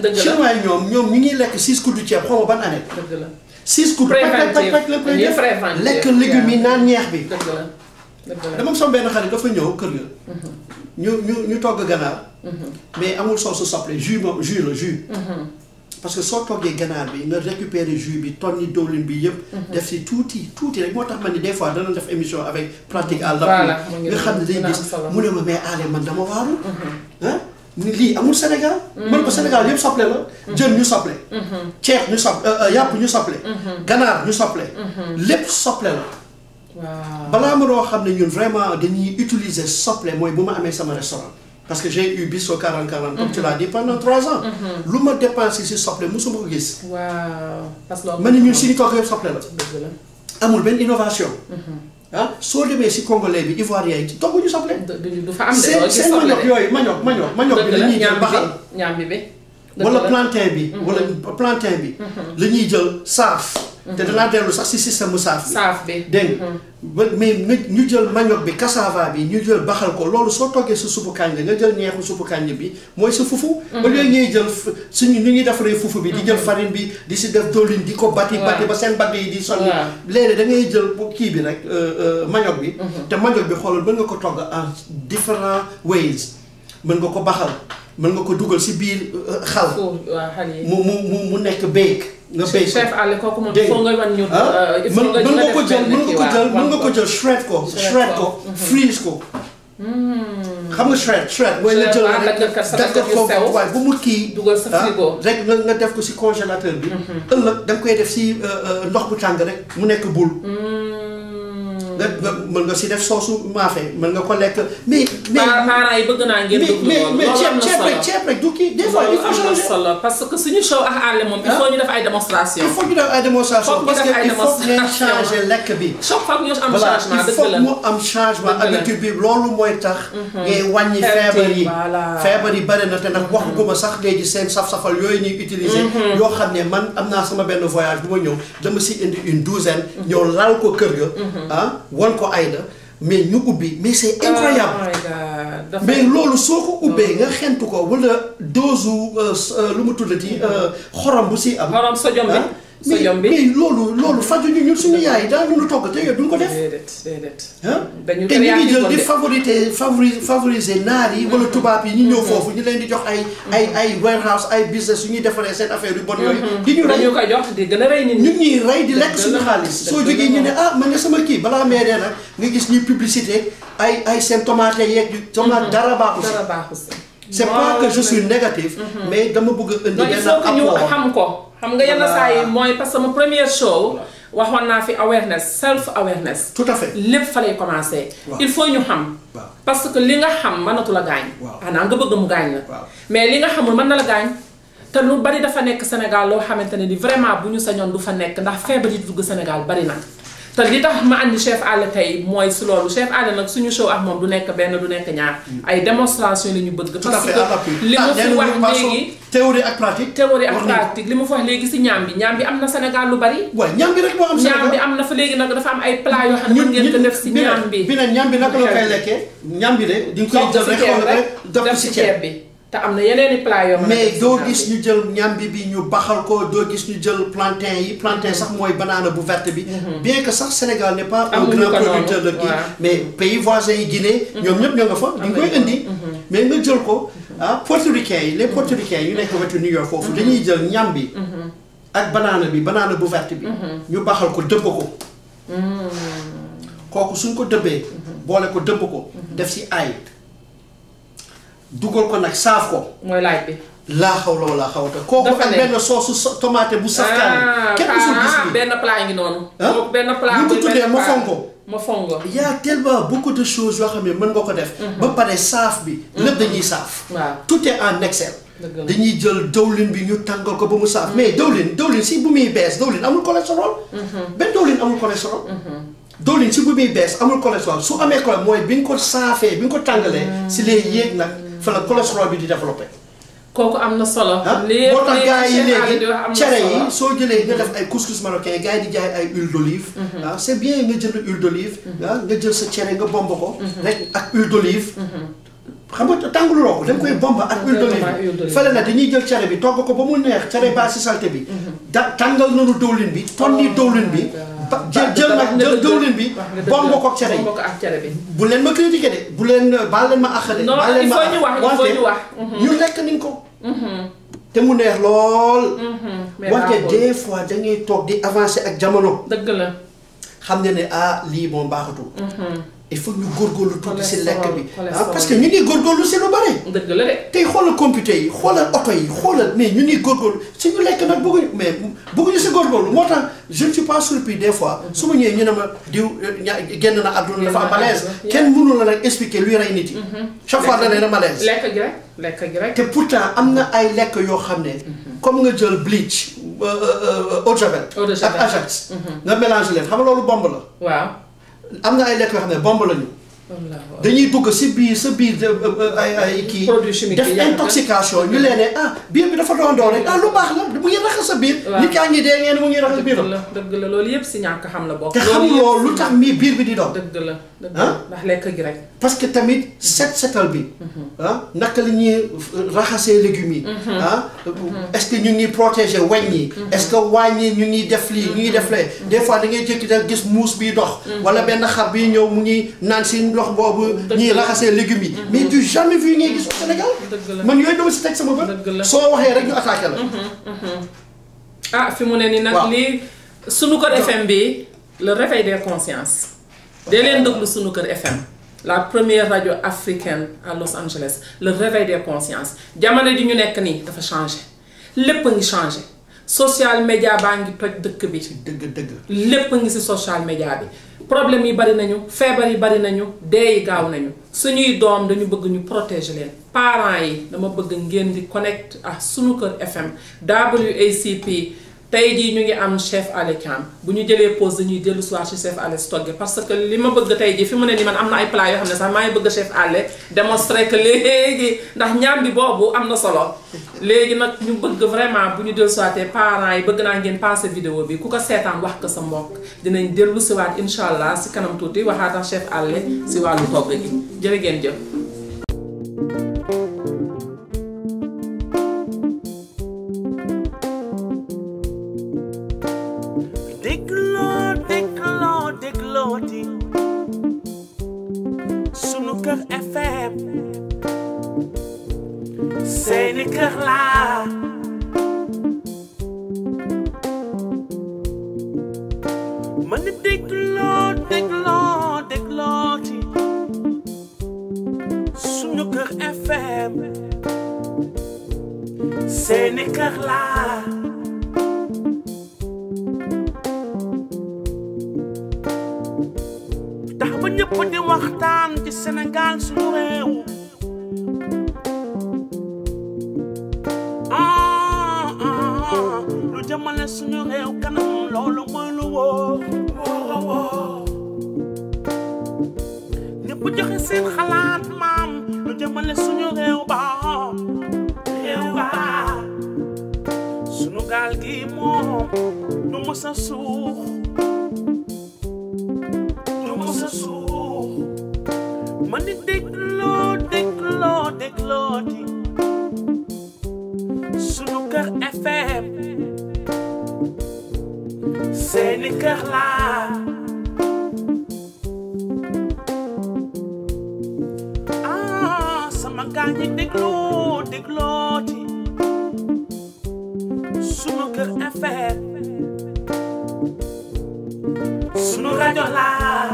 Speaker 3: dëgg chinois yi ñoom ñu ngi lekk 6 kuddu ceeb xaw ma ban année.
Speaker 2: dëgg la
Speaker 3: 6 kuddu pàcc la koy def lekk légumes yi naan ñeex bi. dama sama benn xarit dafa ñëw kër ga. ñu togg ganaar. mais amul soosu soble jus la jus. parce que soo toggee ganaar bi nga récupérer jus bi tonni diwlin bi yëpp. def si tuuti rek moo tax man ni des fois dana def émission avec pratique à l'appui. nga xam ne day gis mu ne ma mais Allé man dama waaru. ni lii amul Sénégal. man ko Sénégal yëpp soble la. jën ñu soble. ceeb ñu soble yàpp ñu soble. ganaar ñu soble. lépp soble la.
Speaker 2: waaw
Speaker 3: balaa ma doo xam ne ñun vraiment dañuy utiliser soble mooy bu ma amee sama restaurant parce que j'ai eu Bisso 40-40 comme tu l'as dit pendant 3 ans. lu ma dépensé si soble mosuma ko gis.
Speaker 2: waaw parce que
Speaker 3: ma ne ñun suñu togg yëpp soble la.
Speaker 2: dëgg la
Speaker 3: amul benn innovation. soo demee si congolais bi ivoirien yi togguñu soble.
Speaker 2: du fa am de loolu
Speaker 3: seen manioc yooyu manioc bi la ñuy jël baxal
Speaker 2: ñaam bi
Speaker 3: wala plantain bi. wala plantain bi. la ñuy jël saaf. te danaa dellu sax si système mu saaf bi. dégg nga mais ñu jël manioc bi cassava bi ñu jël baxal ko loolu soo toggee sa suppu kànja nga jël ñeexu suppu kànja bi mooy sa fufu. ba léegi ñuy jël suñu ni ñuy defaree fufu bi. di jël farine bi di si def diwlin di ko bati ba seen bagg yi di sonni. léeg-léeg da ngay jël kii bi rek manioc bi. te manioc bi xoolal mën nga ko togg en different ways mën nga ko baxal mën nga ko dugal si biir xal. mu nekk bake. nga béy ko
Speaker 2: chef Allé kooku moom foo nga wan ñu.
Speaker 3: mën nga ko jël shred ko freeze ko. xam nga shred mooy nga jël rek def ko waaye bu mu kii.
Speaker 2: dugal sa frigo
Speaker 3: rek nga def ko si congélateur bi. ëllëg da nga koy def si ndox bu tàng rek mu nekk boule. nga mën nga si def soosu maafe mën nga ko lekk mais
Speaker 2: parents yi bëgg naa ngeen dugg loolu
Speaker 3: mais ceeb rek du kii des fois il faut changer
Speaker 2: solo parce que suñu show ak àll moom il faut ñu def ay démonstration
Speaker 3: il faut ñu def ay démonstration parce que il faut ngeen changer lekk bi
Speaker 2: chaque fois ñu am changement
Speaker 3: il faut mu am changement habitude bi loolu mooy tax ngay wàññi feebar yi bëri na te nag wax guma sax léegi seen saf-safal yooyu ñuy utiliser yoo xam ne man am naa sama benn voyage bu ma ñëw dama si indi une douzaine ñëw lal ko kër ga wan ko Aïda mais ñu ubbi mais c'est incroyable mais loolu soo ko ubbee nga xentu ko wala dose lu mu tuddati xorom bu si am
Speaker 2: xorom sodium bi
Speaker 3: mais loolu fajuñu ñun suñu yaay daal ñu togg te yooyu duñ ko def
Speaker 2: déedéet
Speaker 3: te ñu ngi jël di favoriser naar yi wala tubaab yi ñu ñëw foofu ñu leen di jox ay warehouse ay business yu ñuy defaree seen affaire yu bon yooyu di ñu rey
Speaker 2: ñu ko jox di gën a rey nit ñi
Speaker 3: ñuy rey di lekk suñu xaalis soo jógee ñu ne man nga sama kii balaa meeree nag nga gis ñuy publicité ay seen tomate yeeg yu tomate dara baaxu si c'est pas que je suis négatif mais dama bëgg a indi benn
Speaker 2: il faut que ñu xam ko xam nga yenn saa yi mooy parce que sama première show waxoon naa fi awareness self awareness
Speaker 3: tout à fait
Speaker 2: lépp fa lay commencer il faut ñu xam parce que li nga xam mënatu la gaañ xanaa nga bëgg mu gaañ la mais li nga xamul mën na la gaañ te lu bari dafa nekk Sénégal loo xamante ne ni vraiment bu ñu sañoon du fa nekk ndax feebar yi dugg Sénégal bari na te li tax ma andi Chef Allé tey mooy si loolu Chef Allé nag suñu show ak moom du nekk benn du nekk ñaar ay démonstration la ñu bëgg parce que li mu fi wax léegi
Speaker 3: théorie ak pratique
Speaker 2: li mu fi wax léegi si ñaam bi am na Sénégal lu bari
Speaker 3: waaw ñaam bi rek moo am Sénégal
Speaker 2: ñaam bi am na fa léegi nag dafa am ay plat yoo xam ne mën ngeen ko def si ñaam bi
Speaker 3: nag ñaam bi naka la koy lekkee ñaam bi de di nga koy jël rek def si ceeb bi
Speaker 2: te am na yeneen i plat yoo
Speaker 3: mais doo gis ñu jël ñambi bi ñu baxal ko doo gis ñu jël plantain sax mooy banane bu verte bi bien que sax Sénégal n'est pas un grand producteur de kii mais pays voisins yi Guinée ñoom ñëpp ñoo nga fa di nga koy indi mais nga jël ko portoricains yi les portoricains yu nekk wetu New York foofu dañuy jël ñambi ak banane bu verte bi ñu baxal ko dëbb ko kooku suñ ko dëbbee boole ko dëbb ko def si ay dugal ko nag saaf ko.
Speaker 2: mooy laaj bi.
Speaker 3: laa xaw la wala xawta kooku ak benn soosu tomate bu safkaani. kenn musul gis nii
Speaker 2: benn plat ngi noonu. benn plat
Speaker 3: bu ñu ko tuddee
Speaker 2: ma fongo.
Speaker 3: y a tellement beaucoup de choses yoo xam ne mën nga ko def. ba pare saaf bi. lépp dañuy saaf.
Speaker 2: waaw
Speaker 3: tout est en excel. dañuy jël dawlin bi ñu tàngal ko ba mu saaf. mais dawlin si bu muy bees dawlin amul cholestérol. benn dawlin amul cholestérol. dawlin si bu muy bees amul cholestérol su amee cholestérol mooy bi nga ko saafee bi nga ko tàngalee. si lay yéeg nag. fa la cholestérol bi di développé.
Speaker 2: kooku am na solo.
Speaker 3: lii moo tax gars yi léegi cere yi soo jëlee nga def ay couscous marocain gars yi di jaay ay huile d'olive. c'est bien nga jënd huile d'olive. nga jël sa cere nga bomb ko. rek ak huile d'olive. xam nga tàngaluloo ko dañ koy bomb ak huile d'olive. fële na dañuy jël cere bi togg ko ba mu neex cere baa si salté bi. tàngal nañu dawlin bi tonni dawlin bi. jël dawlin bi bomb ko ak cere yi bu leen ma critiqué de bu leen baal leen ma àq de.
Speaker 2: non il faut ñu wax
Speaker 3: ñu lekk nañ ko. te mu neex lool. wante des fois da ngay toog di avancer ak jamono.
Speaker 2: dëgg la.
Speaker 3: xam nga ne lii moom baaxatul. il faut ñu góorgóorlu tuuti si lekk bi. parce que ñu ngi góorgóorlu si lu bari.
Speaker 2: dëgg la de.
Speaker 3: tey xoolal computer yi xoolal oto yi xoolal mais ñu ngi góorgóorlu si ñu lekk nag bëgguñu si góorgóorlu moo tax je ne suis pas surpris des fois. su ma ñëwee ñu ne ma diw génn na àdduna dafa am malaise. kenn mënu la rek expliquer luy rey nit yi. chaque fois da leen a malaise.
Speaker 2: lekk gi rek.
Speaker 3: te pourtant am na ay lekk yoo xam ne. comme nga jël bleach eau de javel. ak Ajax. nga mélange leen xam nga loolu bomb la.
Speaker 2: waaw.
Speaker 3: am na ay lekk yoo xam ne bomb lañu. dañuy dugg si biir sa biir ay kii.
Speaker 2: produit chimique
Speaker 3: def intoxication ñu leen ne biir bi dafa doon rek lu baax la mu ngi raxas sa biir.
Speaker 2: waaw
Speaker 3: nit kaa ngi dee ngeen mu ngi raxas biir
Speaker 2: dëgg la loolu yëpp si ñàkk xam la bokk.
Speaker 3: te xam loolu lu tax mii biir bi di doon.
Speaker 2: dëgg la ndax lekk gi rek.
Speaker 3: parce que tamit setal bi. naka la ñuy raxasee légumes yi. est-ce que ñu ngi protéger weñ yi. est-ce que waañ yi ñu ngi def lii ñu ngi def lee. des fois da ngay jékki da gis muus biy dox. wala benn xar biy ñëw mu ngi naan si ndox boobu ñuy raxasee légumes yi. mais du jamais vu ngay gis au Sénégal. man yooyu dama si teg sama bët. soo waxee rek ñu attaqué la.
Speaker 2: fi mu ne nii nag lii Sunuker FM bi le réveil des consciences. dee leen déglu Sunuker FM la première radio africaine à Los Angeles le réveil des consciences jamono ji ñu nekk nii dafa changé lépp a ngi changé social média baa ngi toj dëkk bi.
Speaker 3: dëgg.
Speaker 2: lépp a ngi si social média bi problème yi bari nañu feebar yi bari nañu dee yi gaaw nañu suñuy doom dañu bëgg ñu protéger leen parents yi dama bëgg ngeen di connect ak sunu kër FM WACP tey jii ñu ngi am chef Alé Thiam bu ñu jëlee pause dañuy dellu soir ci chef Alé stocké parce que li ma bëgg tey jii fi mu ne nii man am na ay plat yoo xam ne sax maa ngi bëgg chef Alé démontrer que léegi ndax ñaam bi boobu am na solo léegi nag ñu bëgg vraiment bu ñu dellu soité parents yi bëgg naa ngeen passé vidéo bi ku ko seetaan wax ko sa mbokk dinañ dellu siwaat incha allah si kanam tuuti waxaata chef Alé si wàllu togg gi jërë ngeen jëf.
Speaker 1: déglooti sunu kër FM seeni kër laa man ni déglooti sunu kër FM seeni kër laa ñëpp di waxtaan ci Sénégal suñu réew lu jëmale suñu réew kanam loolu mooy lu wóor ñëpp joxe seen xalaat maam lu jëmale suñu réew ba suñu gaal gi moom du mës a suux man di déglooti sunu kër FM seeni kër laa sama gaa ñi déglooti sunu kër FM sunu rajo laa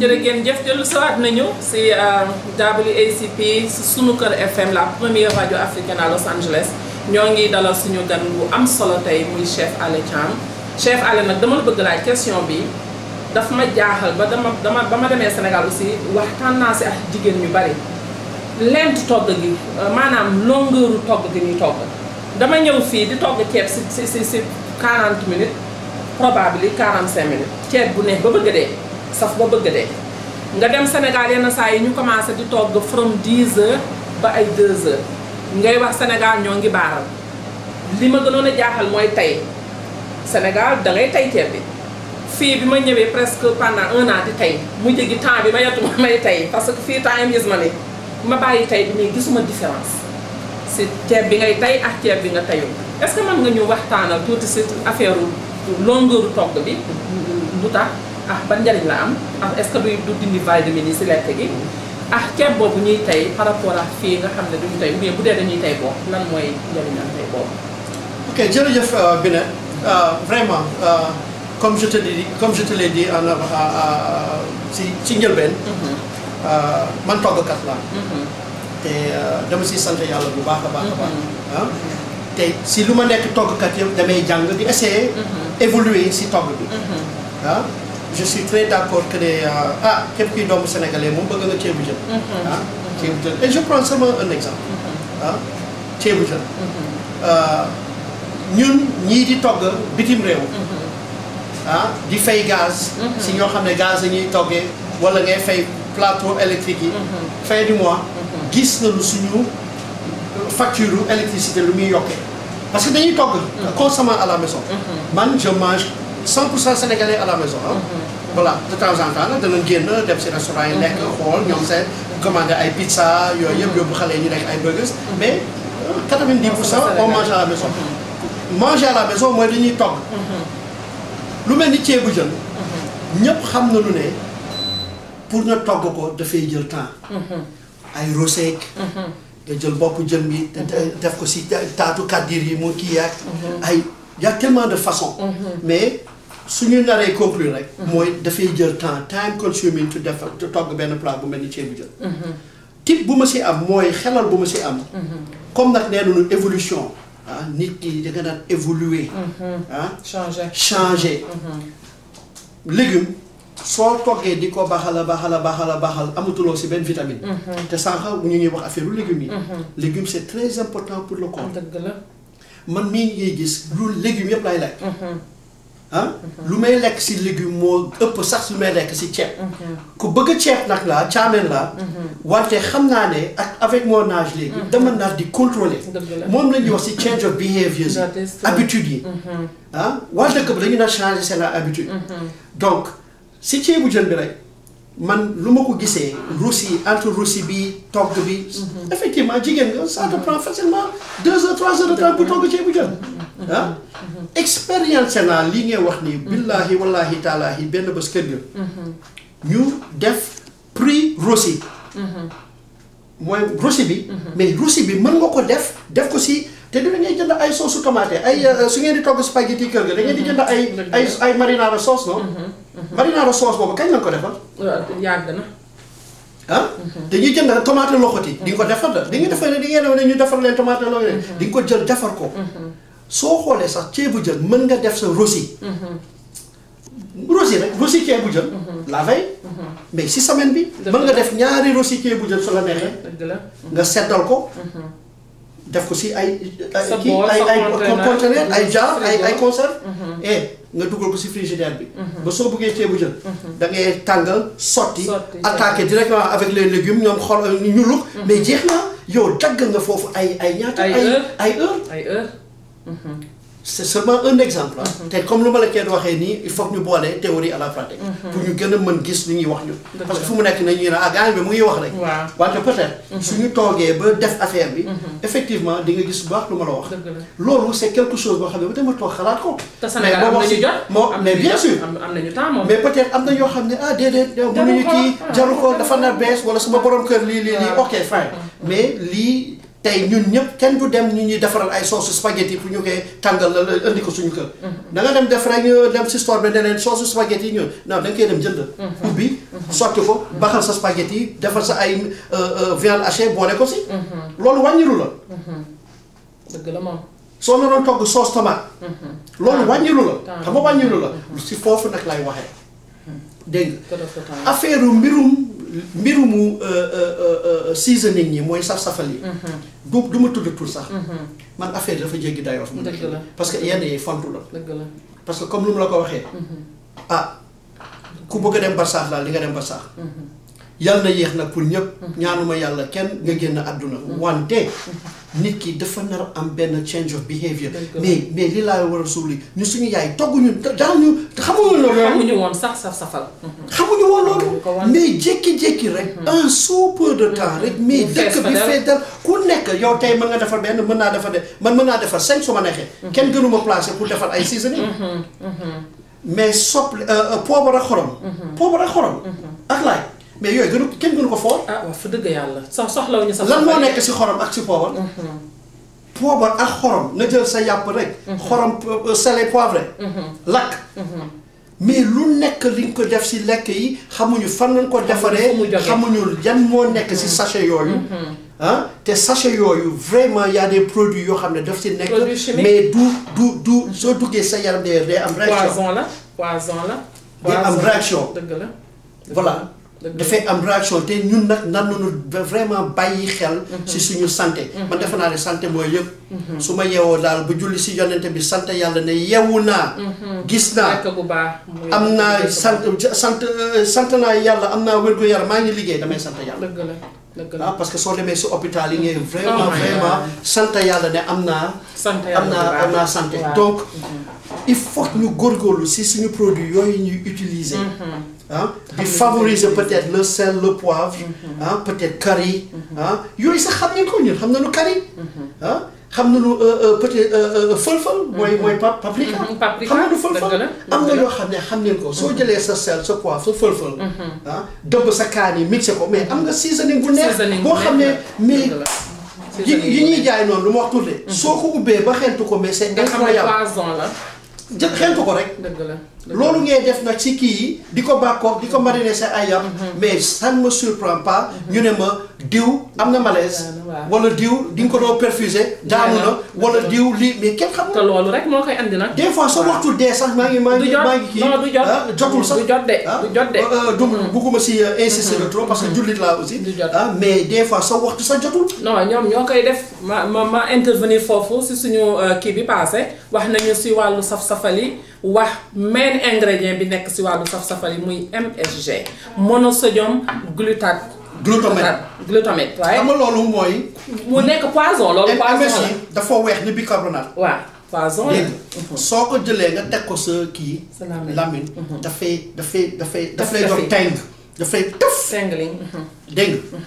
Speaker 2: jërë ngeen jëf dellu siwaat nañu si WACP si sunu kër FM la première radio africaine à Los Angeles ñoo ngi dalal suñu gan bu am solo tey muy chef Alé Thiam chef Alé nag dama la bëgg laaj question bi daf ma jaaxal ba ba ma demee Sénégal aussi waxtaan naa si ak jigéen ñu bari lent togg gi maanaam longueuru togg gi ñuy togg dama ñëw fii di togg ceeb si 40 minutes probablement 45 minutes ceeb bu neex ba bëgg dee saf ba bëgg dee nga dem Sénégal yenn saa yi ñu commencé di togg from 10 heures ba ay 2 heures ngay wax Sénégal ñoo ngi baaral li ma gënoon a jaaxal mooy tey Sénégal da ngay tey ceeb bi fii bi ma ñëwee presque pendant 1 an di tey mujj gi temps bi ma yottu may tey parce que fii time is money ma bàyyi tey bi mais gisuma différence si ceeb bi ngay tey ak ceeb bi nga teyul est-ce que mën nga ñu waxtaanal tuuti si affaire longueur togg bi lu tax ban njariñ la am est-ce que du dindi vitamine yi si lekk gi ceeb boobu ñuy tey par rapport ak fii nga xam ne duñu tey ou bien bu dee dañuy tey boobu lan mooy njariñam tey boobu.
Speaker 3: ok jërëjëf Binet vraiment comme je te l'ai dit ci njëlbeen man toggkat laa te dama siy sant yàlla bu baax a baax te si lu ma nekk toggkat yëpp damay jàng di essayer évoluer si togg bi je suis très d'accord que képp kuy doomu sénégalais moom bëgg nga ceebu jën ceebu jën et je prends seulement un exemple ceebu jën ñun ñii di togg bitim réew di fay gaz si ñoo xam ne gaz la ñuy toggee wala ngay fay plateau électrique yi fin du mois gis nañu suñu facture électricité lu muy yokkee parce que dañuy togg constamment à la maison man je mange 100% sénégalais à la maison voilà de temps en temps nag danañ génn dem si restaurant yi lekk xool ñoom seen commandé ay pizza yooyu yëpp yóbbu xale yi ñu lekk ay burgers mais 90% on mange à la maison manger à la maison mooy dañuy togg lu mel ni ceebu jën ñëpp xam nañu ne pour nga togg ko dafay jël temps ay roseek nga jël bopp jën bi def ko si taatu kàddir yi mu kii ak ay y a tellement de façons mais suñu naree conclure rek mooy dafay jël time consuming to def togg benn plat bu mel ni ceebu jën type bu ma si am mooy xelal bu ma si am comme nag nee nañu évolution nit ki da nga daan évoluer changer légume soo toggee di ko baxal amatuloo si benn vitamine te sànq ñu ñuy wax affaire u légumes yi légume c'est très important pour le corps
Speaker 2: dëgg la
Speaker 3: man mii ngay gis lu légumes yëpp lay lekk lu may lekk si légume moo ëpp sax lu may lekk si ceeb ku bëgg ceeb nag laa caameen laa wante xam naa ne ak avec mon âge léegi dama naa di contrôler moom la ñuy wax si change of behaviors yi habitudes yi waa dëkk bi dañu na changer seen habitude donc si ceebu jën bi rek man lu ma ko gisee roussi entre roussi bi togg bi effectivement jigéen nga ça te prend facilement 2 heures 3 heures de temps pour togg ceebu jën expérience naa lii ngay wax nii billahi wallahi taalaahi benn bés kër ga ñu def prix roussi mooy roussi bi mais roussi bi mën nga ko def ko si te da ngay jënd ay sauce tomate ay su ngeen di togg spaghetti kër ga da ngeen di jënd ay marinara sauce non marinara sauce boobu kañ lañ ko defal
Speaker 2: yàgg na
Speaker 3: dañuy jënd tomate loxoti di nga ko defar da nga defar ne di ngeen ne ñu defar leen tomate loxoti di nga ko jël defar ko soo xoolee sax ceebu jën mën nga def sa rosi rek rosi ceebu jën la veille mais si semaine bi mën nga def ñaari rosi ceebu jën su la neexee nga seddal ko def ko si ay conteneur ay jar ay conserve nga dugal ko si frigidaire bi ba soo bëggee ceebu jën da ngay tàngal sotti attaquer directement avec les légumes ñoom xol ñu lug mais jeex na yow dagg nga foofu ay ñaata ay heure c'est seulement un exemple te comme lu ma la kenn waxee nii il faut que ñu boole théorie à la pratique pour ñu gën a mën gis li ñuy wax ñu parce que fu mu nekk na ñu ne gaañ bi mu ngi wax rek wante peut-être suñu toogee ba def affaire bi effectivement di nga gis bu baax lu ma la wax loolu c'est quelque chose boo xam ne ba dama toog xalaat ko
Speaker 2: te Sénégal am nañu jot
Speaker 3: mais bien sûr
Speaker 2: am nañu temps moom
Speaker 3: mais peut-être am na yoo xam ne déedéet mënuñu kii jaru ko dafa na bees wala suma borom kër lii ok fine mais lii tey ñun ñëpp kenn du dem ñu ñuy defaral ay sauce spaghetti pour ñu koy tàngal la indi ko suñu kër da nga dem def rek ñu dem si store bi ne leen sauce spaghetti yi ñun non da nga koy dem jënd ubbi sotti ko baxal sa spaghetti defal sa ay viande hachée boole ko si loolu wàññilu la
Speaker 2: dëgg la moom
Speaker 3: soo na doon togg sauce tomate loolu wàññilu la xam nga wàññilu la si foofu nag lay waxee dégg nga affaire mbirumu seasoning yi mooy saf-safal yi du ma tudd tur sax man affaire dafa jéggi dayoo fu mu nekk parce que yenn yi fontu la parce que comme lu mu la ko waxee ku bëgg a dem barsaax daal li nga dem barsaax yàlla na yéex nag pour ñëpp ñaanuma yàlla kenn nga génn àdduna wante nit ki dafa nar am benn change of behavior mais li laa war a suuli ñu suñu yaay togguñu daañu xamuñu loolu
Speaker 2: xamuñu woon sax saf-safal
Speaker 3: xamuñu woon loolu mais jékki-jékki rek un sous peu de temps rek mais dëkk bi fee dal ku nekk yow tey mën nga defar benn mën naa defar 5 su ma neexee kenn gënuma placé pour defar ay seasoning mais soble poobar ak xorom ak laaj mais yooyu kenn gënu ko foor
Speaker 2: waaw fa dëgg yàlla soxlawuñu sax
Speaker 3: lan moo nekk si xorom ak si poobar poobar ak xorom nga jël sa yàpp rek xorom salé poivré lakk mais lu nekk li nga ko def si lekk yi xamuñu fan lañ ko defaree xamuñu yan moo nekk si sachet yooyu te sachet yooyu vraiment y a des produits yoo xam ne daf si nekk mais du soo duggee sa yaram day am réaction
Speaker 2: poison la
Speaker 3: day am réaction
Speaker 2: dëgg la
Speaker 3: voilà dafay am réaction te ñun nag nan nañu vraiment bàyyi xel si suñu santé man defe naa ne santé mooy yëpp su ma yeewoo daal bu julli si yonente bi sant yàlla ne yeewu naa gis naa am naa sant naa yàlla am naa wér gu yaram maa ngi liggéey damay sant yàlla
Speaker 2: dëgg la
Speaker 3: parce que soo demee si hôpital yi ngay vraiment sant yàlla ne am naa santé donc il faut que ñu góorgóorlu si suñu produit yooyu ñuy utiliser. ah di favoriser peut-être le sel le poivre. ah peut-être curry. ah yooyu sax xam nañ ko ñun xam nañu curry. ah xam nañu peut-être fël-fël. mooy paprika. xam nañu fël-fël am na yoo xam ne xam nañ ko soo jëlee sa sel sa poivre sa fël-fël. ah dëbb sa kaan yi mixé ko mais am nga seasoning bu neex. boo xam ne mais. yi ñuy jaay noonu lu ma wax tuuti. soo ko ubbee ba xentu ko mais c'est incroyable. xentu ko rek.
Speaker 2: dëgg la
Speaker 3: loolu ngay def nag ci kii yi di ko bàkkoog di ko mariner sa ay yam mais ça ne me surprend pas ñu ne ma diw am na malaise wala diw di nga ko doo perfuser daanu na wala diw lii mais kenn xamul.
Speaker 2: te loolu rek moo koy andi nag.
Speaker 3: des fois sa waxtu dee sax maa ngi kii jotul sax
Speaker 2: du jot de
Speaker 3: du bugguma si insister de trop parce que jullit laa aussi mais des fois sa waxtu sa jotul.
Speaker 2: non ñoom ñoo koy def ma intervenir foofu si suñu kii bi passé wax nañu si wàllu saf-safali wax main ingrédient bi nekk si wàllu saf-safali muy MSG monosodium glutamate waaye
Speaker 3: xam nga loolu mooy.
Speaker 2: mu nekk poison loolu poison la
Speaker 3: MSG dafa weex ni bicarbonate.
Speaker 2: waaw poison la.
Speaker 3: soo ko jëlee nga teg ko sa kii.
Speaker 2: sa
Speaker 3: lamine dafay doon teng dafay tëf.
Speaker 2: tengling.
Speaker 3: dégg nga.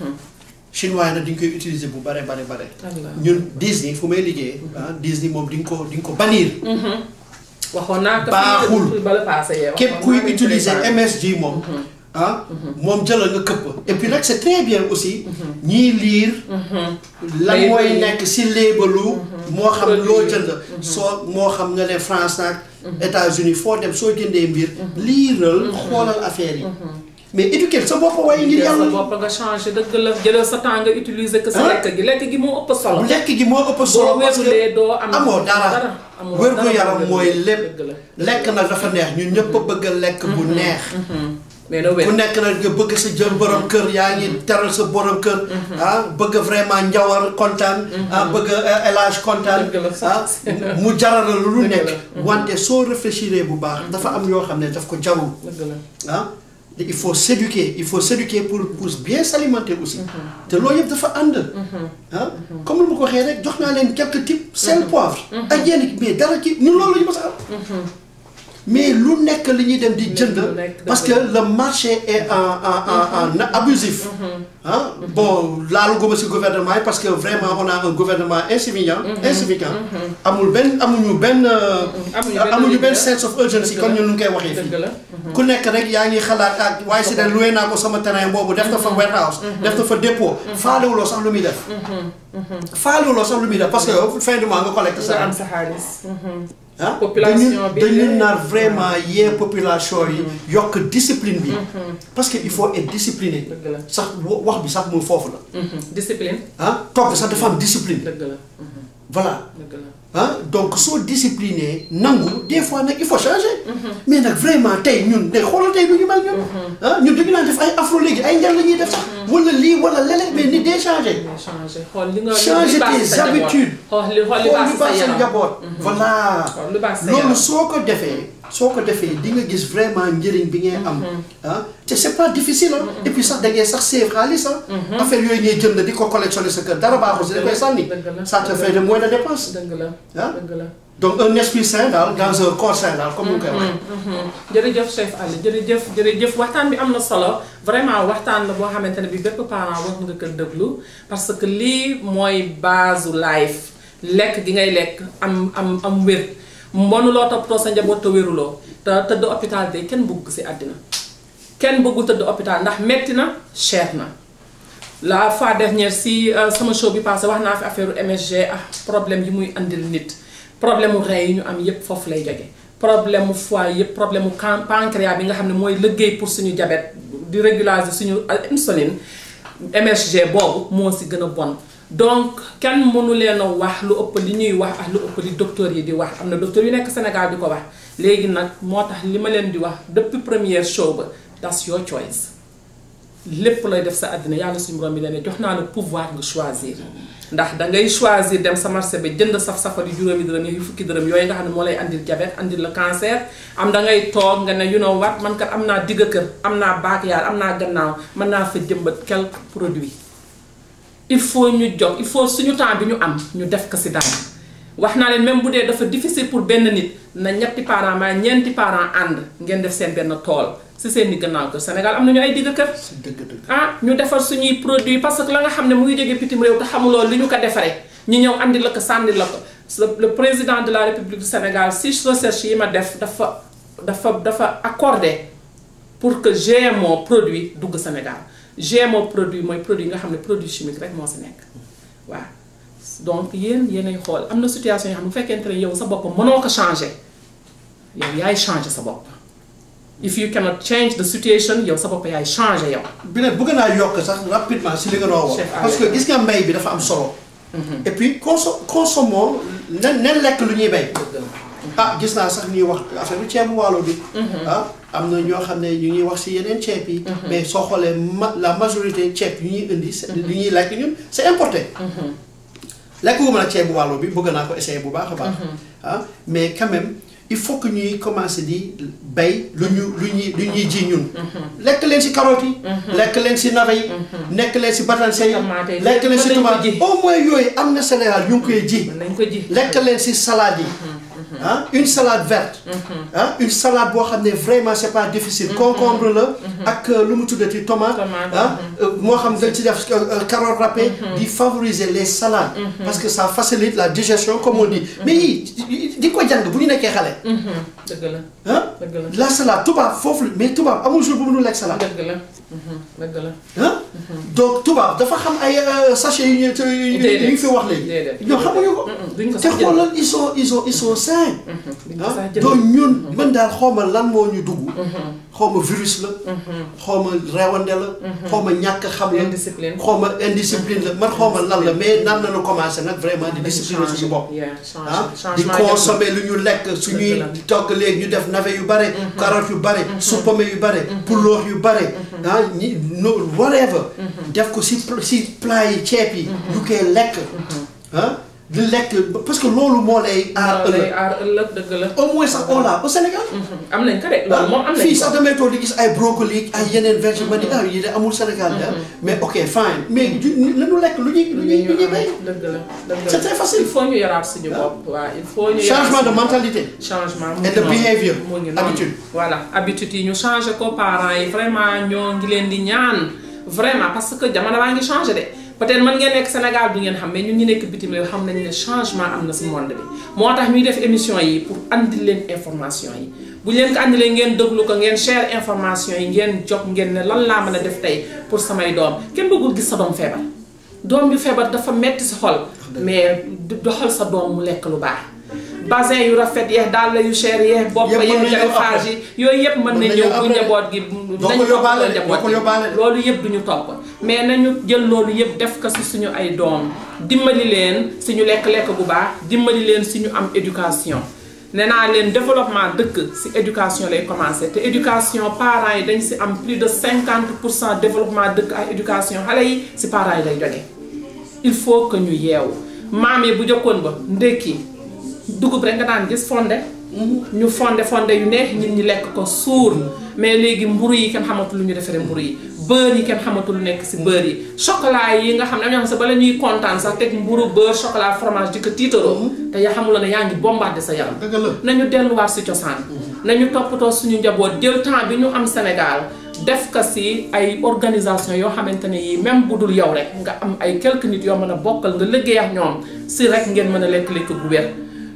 Speaker 3: chinois yi nag di nga koy utiliser bu bare. ñun Disney fu may liggéey. Disney moom di nga ko bannir.
Speaker 2: waxoon naa ko
Speaker 3: baaxul
Speaker 2: bala passé
Speaker 3: képp kuy utiliser MSG moom. moom jëlal nga këpp. et puis nag c'est très bien aussi. ñiy liir. lan mooy nekk si léebalu. moo xam loo jënd. moo xam nga ne France nag. États-Unis foo dem soo jëndee mbir. liiral xoolal affaire yi. mais éduquer sa bopp waaye ngir yàlla.
Speaker 2: sa bopp nga changé dëgg la jëlal sa temps nga utiliser que sa lekk gi moo ëpp solo.
Speaker 3: lekk gi moo ëpp solo parce que
Speaker 2: doo
Speaker 3: amoo dara. wér-gu-yaram mooy lépp. lekk nag dafa neex ñun ñëpp a bëgg a lekk bu neex.
Speaker 2: mais na wér
Speaker 3: ku nekk nag nga bëgg sa jël borom kër yaa ngi teral sa borom kër. bëgg vraiment njawar kontaan. bëgg élage kontaan. mu jaral la lu nekk. wante soo réfléchir bu baax dafa am yoo xam ne daf ko jarul. il faut s'éduquer pour bien s'alimenter aussi. te loolu yëpp dafa ànd. comme lu ma ko waxee rek jox naa leen quelques types. sel poivre. ak yenn mais dara ci ñun loolu la ñu mës a am. mais lu nekk li ñuy dem di jënd. parce que le marché est en abusif. bon laalu goma si gouvernement yi parce que vraiment on a un gouvernement insuffisant. amuñu benn sense of urgency comme ñun ñu koy waxee fii. ku nekk rek yaa ngi xalaat ak waaye si ne loué naa ko sama terrain boobu def na fa warehouse. def na fa dépôt. faalewuloo sax lu muy def. parce que fin du mois nga collecte sa
Speaker 2: am sa xaalis.
Speaker 3: population bi dañu nar vraiment yee population yi. yokk discipline bi. parce que il faut être discipliné. sax wax bi sax muy foofu la.
Speaker 2: discipline.
Speaker 3: togg sax dafa am discipline.
Speaker 2: dëgg la.
Speaker 3: voilà. donc soo discipliné nangu des fois nag il faut changer. mais nag vraiment tey ñun day xoolal tey du ñu mel ñun. ñun dañu naan def ay afro léegi ay njël la ñuy def sax. wala lii wala leneen mais ni day changer. changer tes habitudes. xool li baax sa njaboot. voilà loolu soo ko defee di nga gis vraiment njëriñ bi ngay am. te c'est pas difficile et puis sax da ngay sax save xaalis affaire yooyu ngay jënd di ko collectionner sa kër dara baaxul si da koy sànni. ça te fait de moins de dépenses. donc un esprit sain daal dans un corps sain daal comme ni nga koy waxee.
Speaker 2: jërëjëf chef Ali jërëjëf waxtaan bi am na solo vraiment waxtaan la boo xamante ne bi bépp parent war nga ko déglu parce que lii mooy base life lekk gi ngay lekk am wér mënuloo toppatoo sa njaboot te wéruloo te tëdd hôpital de kenn bëgg si àddina kenn bëggul tëdd hôpital ndax metti na cher na. la fois dernière si sama show bi passé wax naa fi affaire MSG ak problème yi muy andil nit. problème mu rein yi ñu am yépp foofu lay jóge problème mu foie yépp problème mu pancréas bi nga xam ne mooy liggéey pour suñu diabète di régulariser suñu insuline MSG boobu moo si gën a bon donc kenn mënu leen a wax lu ëpp li ñuy wax ak lu ëpp li docteur yi di wax am na docteur yu nekk Sénégal di ko wax léegi nag moo tax li ma leen di wax depuis première show ba that's your choice lépp lay def sa àddina yàlla suñu borom bi ne jox naa la pouvoir nga choisir ndax da ngay choisir dem sa marché ba jënd saf-safal yu juróomi dërëm yu fukki dërëm yooyu nga xam ne moo lay andil diabète andil la cancer am da ngay toog nga ne you know what man kat am naa digg kër am naa backyard am naa gannaaw mën naa fa jëmbat quelques produits il faut ñu jox il faut suñu temps bi ñu am ñu def ko si dara wax naa leen même bu dee dafa difficile pour benn nit na ñetti parents maa ñeenti parents ànd ngeen def seen benn tool si seen i gannaaw kër Sénégal am nañu ay digg kër. ah ñu defar suñuy produit parce que la nga xam ne mu ngi jógee bitim réew te xamuloo li ñu ko defaree ñu ñëw andi la ko sànni la ko le président de la République du Sénégal si recherche yi ma def dafa accordé pour que GMO produit dugg Sénégal GMO produit mooy produit nga xam ne produit chimique rek moo si nekk waaw. donc yéenay xool am na situation yoo xam ne bu fekkente ne yow sa bopp mënoo ko changer yow yaay changer sa bopp if you cannot change the situation yow sa bopp yaay changer yow.
Speaker 3: bi ne bëgg naa yokk sax rapidement si li nga doon wax. parce que gis nga mbay bi dafa am solo. et puis consommons nen lekk lu ñuy bay. ah gis naa sax ñuy wax affaire bi ceebu waalo bi. ah am na ñoo xam ne ñu ngi wax si yeneen ceeb yi. mais soo xoolee la majorité ceeb yu ñuy indi. li ñuy lekk ñun c'est importé. lekk gu ma la ceebu waalo bi bëgg naa ko essayer bu baax a baax. ah mais quand même il faut que ñuy commencer di bay lu ñuy ji ñun. lekk leen si carottes yi. lekk leen si navet yi. nekk leen si batanse yi. lekk leen si tomate au moins yooyu am na Sénégal ñu ngi koy ji. lekk leen si salade yi. ah une salade verte. ah une salade boo xam ne vraiment c'est pas difficile. concombre la ak lu mu tuddati tomate. ah moo xam nga ci def carotte râpée. di favoriser les salades. parce que ça facilite la digestion comme on dit. mais yii di ko jàng bu ñu nekkee xale.
Speaker 2: dëgg la
Speaker 3: ah la salade tubaab foofu mais tubaab amul jour bu mënul lekk salade.
Speaker 2: dëgg la dëgg la.
Speaker 3: ah donc tubaab dafa xam ay sachets yu ñu fi wax léegi. ñoom xamuñu ko. te xoolal ils sont sains. donc ñun man daal xawma lan moo ñu dugg. xawma virus la. xawma réewande la. xawma ñàkk xam la. xawma indiscipline la man xawma lan la mais nan la ñu commencé nag vraiment di discipliner suñu bopp. ah di consommer lu ñu lekk suñuy togg léegi ñu def navet yu bare. carottes yu bare. supame yu bare. puloox yu bare. ah ñi whatever. def ko si plat yi ceeb yi. ñu koy lekk. ah di lekk parce que loolu moo lay aar ëllëg.
Speaker 2: dëgg la.
Speaker 3: au moins sax on l'a au Sénégal.
Speaker 2: am nañ ko de loolu moom am nañ ko
Speaker 3: fii sax damay toog di gis ay brocoli ay yeneen verges ma ni yi de amul Sénégal mais ok fine mais nañu lekk lu ñuy bay.
Speaker 2: dëgg la
Speaker 3: c'est très facile.
Speaker 2: il faut ñu yaraat suñu bopp. waaw il faut ñu
Speaker 3: changement de mentalité.
Speaker 2: changement
Speaker 3: et de behavior. habitude.
Speaker 2: voilà habitude yi ñu changé ko parents yi vraiment ñoo ngi leen di ñaan vraiment parce que jamono baa ngi changé de. peut-être mën ngeen nekk Sénégal du ngeen xam mais ñun ñu nekk bitim réew xam nañu ne changement am na si monde bi moo tax ñuy def émission yi pour andil leen information yi bu ñu leen ko andilee ngeen déglu ko ngeen share information yi ngeen jox ngeen ne lan laa mën a def tey pour samay doom kenn bëggul gis sa doom feebar doom yu feebar dafa metti si xol mais doxal sa doom mu lekk lu baax basin yu rafet yeex daal yu cher yeex bopp yeex greffage yi yooyu yëpp mën na ñëw bu njaboot gi nañu toppatoo njaboot gi loolu yëpp duñu topp mais nañu jël loolu yëpp def ko si suñu ay doom dimbali leen suñu lekk-lekk bu baax dimbali leen suñu am éducation nee naa leen développement dëkk si éducation lay commencer te éducation parents yi dañ si am plus de 50% développement dëkk ak éducation xale yi si parents yi lay jóge il faut que ñu yeewu maam yi bu jëkkoon ba ndekki dugub rek nga daan gis fonde ñu fonde yu neex nit ñi lekk ko suur mais léegi mburu yi kenn xamatul lu ñu defaree mburu yi beurre yi kenn xamatul lu nekk si beurre yi chocolat yi nga xam ne am ñoo xam ne bala ñuy kontaan sax teg mburu beurre chocolat fromage di ko tiitaroo te yaa xamul ne yaa ngi bombardé sa yaram nañu delluwaat si cosaan nañu toppatoo suñu njaboot jël temps bi ñu am Sénégal def ko si ay organisation yoo xamante ne yi même bu dul yow rek nga am ay quelques nit yoo mën a bokkal nga liggéey ak ñoom si rek ngeen mën a lekk-lekk bu wér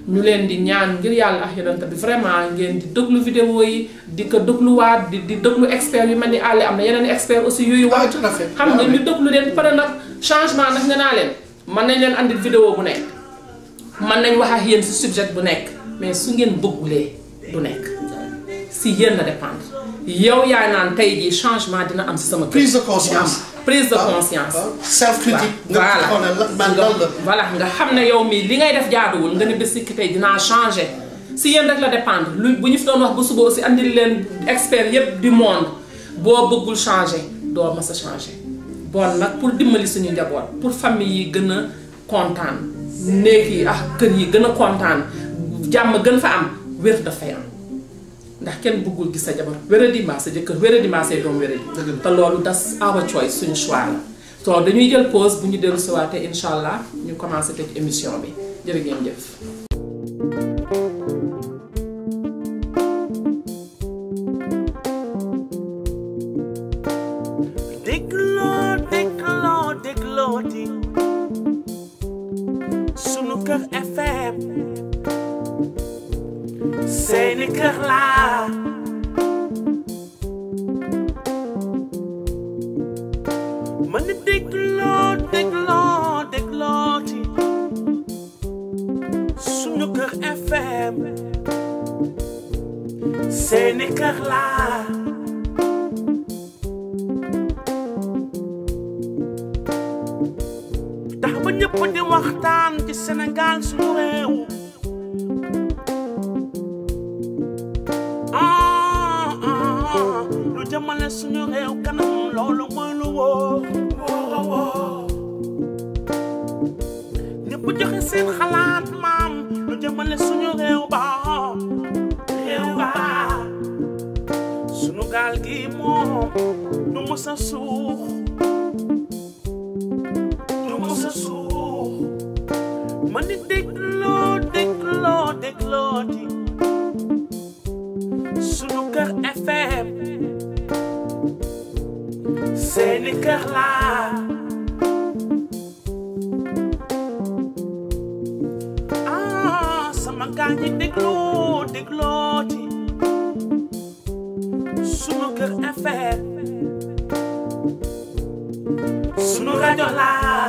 Speaker 2: ñu leen di ñaan ngir yàlla ak yonent bi vraiment ngeen di déglu vidéo yi di ko dégluwaat di déglu experts yu mel ni àll am na yeneen experts aussi yuy wax xam nga ñu déglu leen pare nag changement nag nee naa leen mën nañ leen andil vidéo bu nekk mën nañ wax ak yéen si sujet bu nekk mais su ngeen bëggulee du nekk si yéen la dépendre yow yaa naan tey jii changement dina am si sama kër.
Speaker 3: prise de conscience.
Speaker 2: prise de conscience.
Speaker 3: self critique.
Speaker 2: voilà nga xam ne yow mii li ngay def jaaduwul nga ne bés si tey dinaa changer si yéen rek la dépendre lu bu ñu fi doon wax ba suba aussi andil leen experts yépp du monde boo bëggul changer doo mas a changer bon nag pour dimbali suñu njaboot pour famille yi gën a kontaan néeg yi ak kër yi gën a kontaan jàmm gën fa am wér dafay am. ndax kenn bëggul gis sa jabar wéradi mbaa sa jëkkër wéradi mbaa say doom wéradi te loolu das our choice suñu choix la so dañuy jël pause bu ñu dellu si waatee incha allah ñu commencé tëj émission bi jërë ngeen jëf.
Speaker 1: déglooti sunu kër FM seeni kër laa man déglooti sunu kër FM seeni kër laa tax ba ñëpp di waxtaan ci Sénégal suñu réew lu jëmale suñu réew kanam loolu mooy lu wóor ñëpp joxe seen xalaat maam lu jëmale suñu réew ba suñu gaal gi moom du mës a suux man di déglooti sunu kër FM seeni kër laa sama gaa ñi déglooti sunu kër FM sunu rajo laa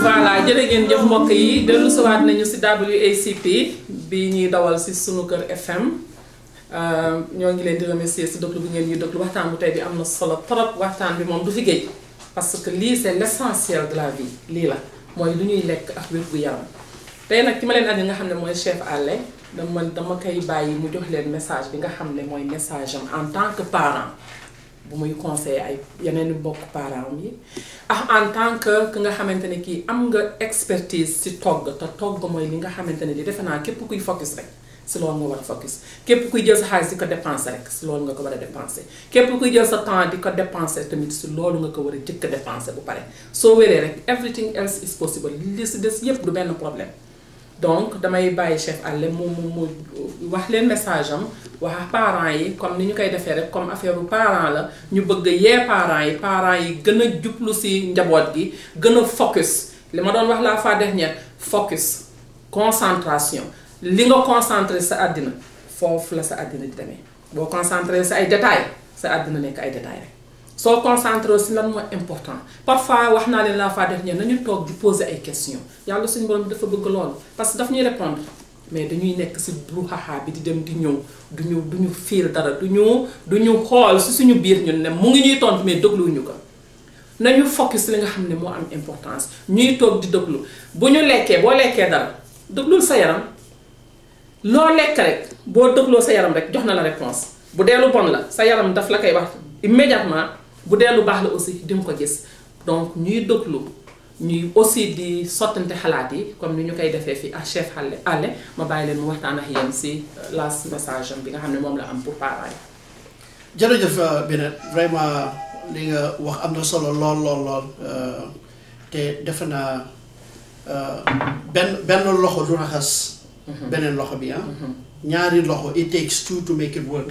Speaker 2: voilà jërë ngeen jëf mbokk yi dellu siwaat nañu si WACP bi ñuy dawal si sunu kër FM ñoo ngi leen di remercier si déglu bi ngeen ñuy déglu waxtaan bu tey bi am na solo trop waxtaan bi moom du fi géej parce que lii c'est l'essentiel de la vie lii la mooy lu ñuy lekk ak wér gu yaram tey nag ki ma leen andi nga xam ne mooy chef Allé dama koy bàyyi mu jox leen message bi nga xam ne mooy message am en tant que parent bu muy conseiller ay yeneen mbokk parents yi en tant que nga xamante ne kii am nga expertise si togg te togg mooy li nga xamante ne li defe naa képp kuy focus rek si loolu nga war a focus képp kuy jël sa xaalis di ko dépenser rek si loolu nga ko war a dépenser képp kuy jël sa temps di ko dépenser tamit si loolu nga ko war a jëkk a dépenser bu pare soo wéree rek everything else is possible li si des yépp du benn problème donc damay bàyyi chef Allé mu wax leen message am wax parents yi comme ni ñu koy defee rek comme affaire u parent la ñu bëgg yee parents yi gën a jublu si njaboot gi gën a focus li ma doon wax la fois dernière focus concentration li nga concentré sa àddina foofu la sa àddina di demee boo concentré sa ay détails sa àddina nekk ay détails rek soo concentré si lan mooy important parfois wax naa leen la fois dernière nañu toog di poser ay questions yàlla suñu borom dafa bëgg loolu parce que daf ñuy répondre mais dañuy nekk si brouhaha bi di dem di ñëw duñu fiir dara duñu xool si suñu biir ñun ne mu ngi ñuy tontu mais dégluwuñu ko nañu focus li nga xam ne moo am importance ñuy toog di déglu bu ñu lekkee boo lekkee dara déglul sa yaram loo lekk rek boo dégloo sa yaram rek jox na la réponse bu dee lu bon la sa yaram daf la koy wax immédiatement bu dee lu baax la aussi di nga ko gis donc ñuy déglu ñuy aussi di sottante xalaat yi comme ni ñu koy defee fii ak chef Allé ma bàyyi leen mu waxtaan ak yéen si last message am bi nga xam ne moom la am pour parents yi.
Speaker 3: jërëjëf Binet vraiment li nga wax am na solo lool te defe naa benn loxo du raxas. beneen loxo bi ñaari loxo it takes two to make it work.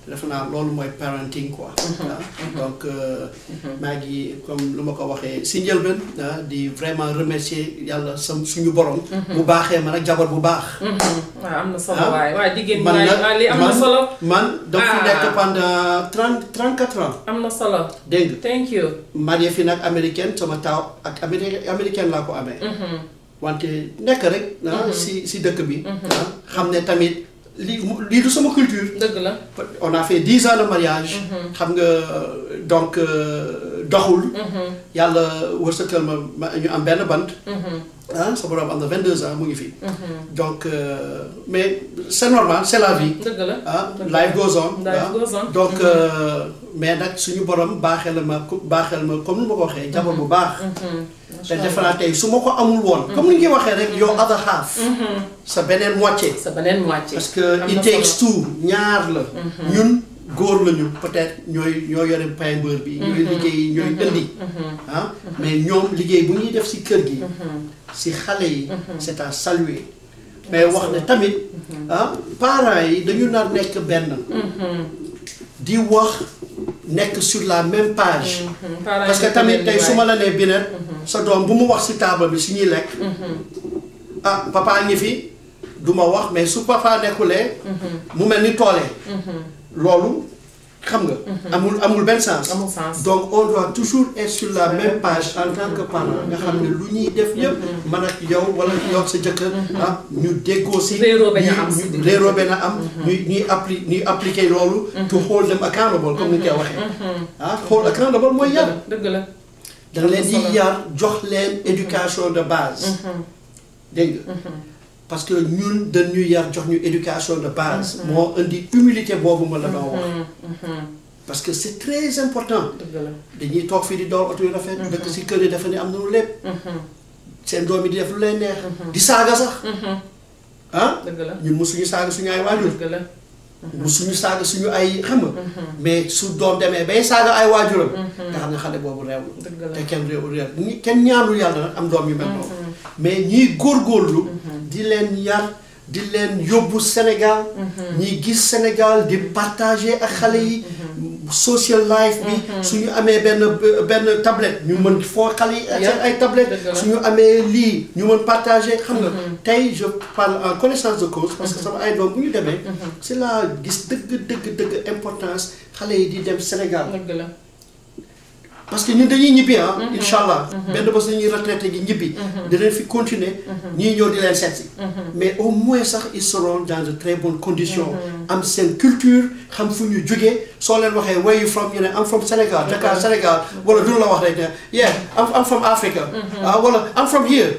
Speaker 3: defe naa loolu mooy parenting quoi. donc maa ngi comme lu ma ko waxee si njëlbeen di vraiment remercier yàlla suñu borom. bu baaxee man ak jabar bu baax.
Speaker 2: waaw am na solo waaye jigéen ñi li am na solo.
Speaker 3: man daf fi nekk pendant 34 ans.
Speaker 2: am na solo.
Speaker 3: dégg nga
Speaker 2: thank you.
Speaker 3: marié fi nag américaine sama taaw ak américaine laa ko amee. wante nekk rek. si dëkk bi. xam ne tamit. lii du sama culture.
Speaker 2: dëgg la.
Speaker 3: on a fait 10 ans de mariage. xam nga donc doxul. yàlla wërsëgal ma ñu am benn bant. ah sa borom am na 22 ans mu ngi fi. donc mais c'est normal c'est la vie.
Speaker 2: dëgg la
Speaker 3: ah life goes on.
Speaker 2: Life goes on.
Speaker 3: donc mais nag suñu borom baaxee la ma comme ni ma ko waxee jabar bu baax. te defe naa tey su ma ko amul woon. comme ni nga waxee rek your other half. sa beneen moitié.
Speaker 2: sa beneen moitié.
Speaker 3: parce que it takes two ñaar la. ñun góor lañu peut-être ñoo yore pain beurre bi. ñooy liggéey ñooy indi. ah mais ñoom liggéey bu ñuy def ci kër gi. ci xale yi. c'est à saluer. mais wax ne tamit ah parents yi dañu nar nekk benn. di wax nekk sur la même page. parce que tamit tey su ma la nee Binet sa doom bu mu wax ci table bi su ñuy lekk. ah papa ngi fi du ma wax mais su papa nekkulee. mu mel ni toolee. loolu xam nga. amul benn sens.
Speaker 2: amul sens.
Speaker 3: donc on doit toujours être sur la même page en tant que parent nga xam ne lu ñuy def yëpp. man ak yow wala yow sa jëkkër. ah ñu déggoo si.
Speaker 2: réeroo bañ a am si
Speaker 3: réeroo bañ a am. ñuy appliquer loolu. to hold them accountable comme ni ñu koy waxee. ah hold accountable mooy yar.
Speaker 2: dëgg la.
Speaker 3: da leen di yar jox leen éducation de base. dégg nga. parce que ñun dañuy yar jox ñu éducation de base. moo indi humilité boobu ma la doon wax. parce que c'est très important.
Speaker 2: dëgg la.
Speaker 3: dañuy toog fii di door oto yu rafet. dëkk si kër yi dafa ne am nañu lépp. seen doom yi di def lu leen neex. di saaga sax. ah
Speaker 2: dëgg la.
Speaker 3: ñun mosuñu saaga suñu ay waajur.
Speaker 2: dëgg la.
Speaker 3: mosuñu saaga suñu ay xam nga. mais su doom demee bay saaga ay waajuram. nga xam ne xale boobu réew la.
Speaker 2: dëgg la.
Speaker 3: te kenn kenn ñaanul yàlla nag am doom yu mel noonu. mais ñiy góorgóorlu. di leen yar di leen yóbbu Sénégal. ñiy gis Sénégal di partager ak xale yi. social life bi. suñu amee benn tablette ñu mën foo xale yi ak seen ay tablette suñu amee lii ñu mën partager xam nga. tey je parle en connaissance de cause. parce que sama ay doom bu ñu demee. c'est là gis dëgg importance xale yi di dem Sénégal.
Speaker 2: dëgg la.
Speaker 3: parce que ñun dañuy ñibbi ah. incha allah benn bés dañuy retraité gi ñibbi. dinañ fi continuer ñii ñëw di leen seet si. mais au moins sax ils seront dans de très bonnes conditions. am seen culture xam fu ñu jógee soo leen waxee where you from ñu ne am from Sénégal Dakar Sénégal wala du la wax rek ne yeah I'm from Africa. wala I'm from here.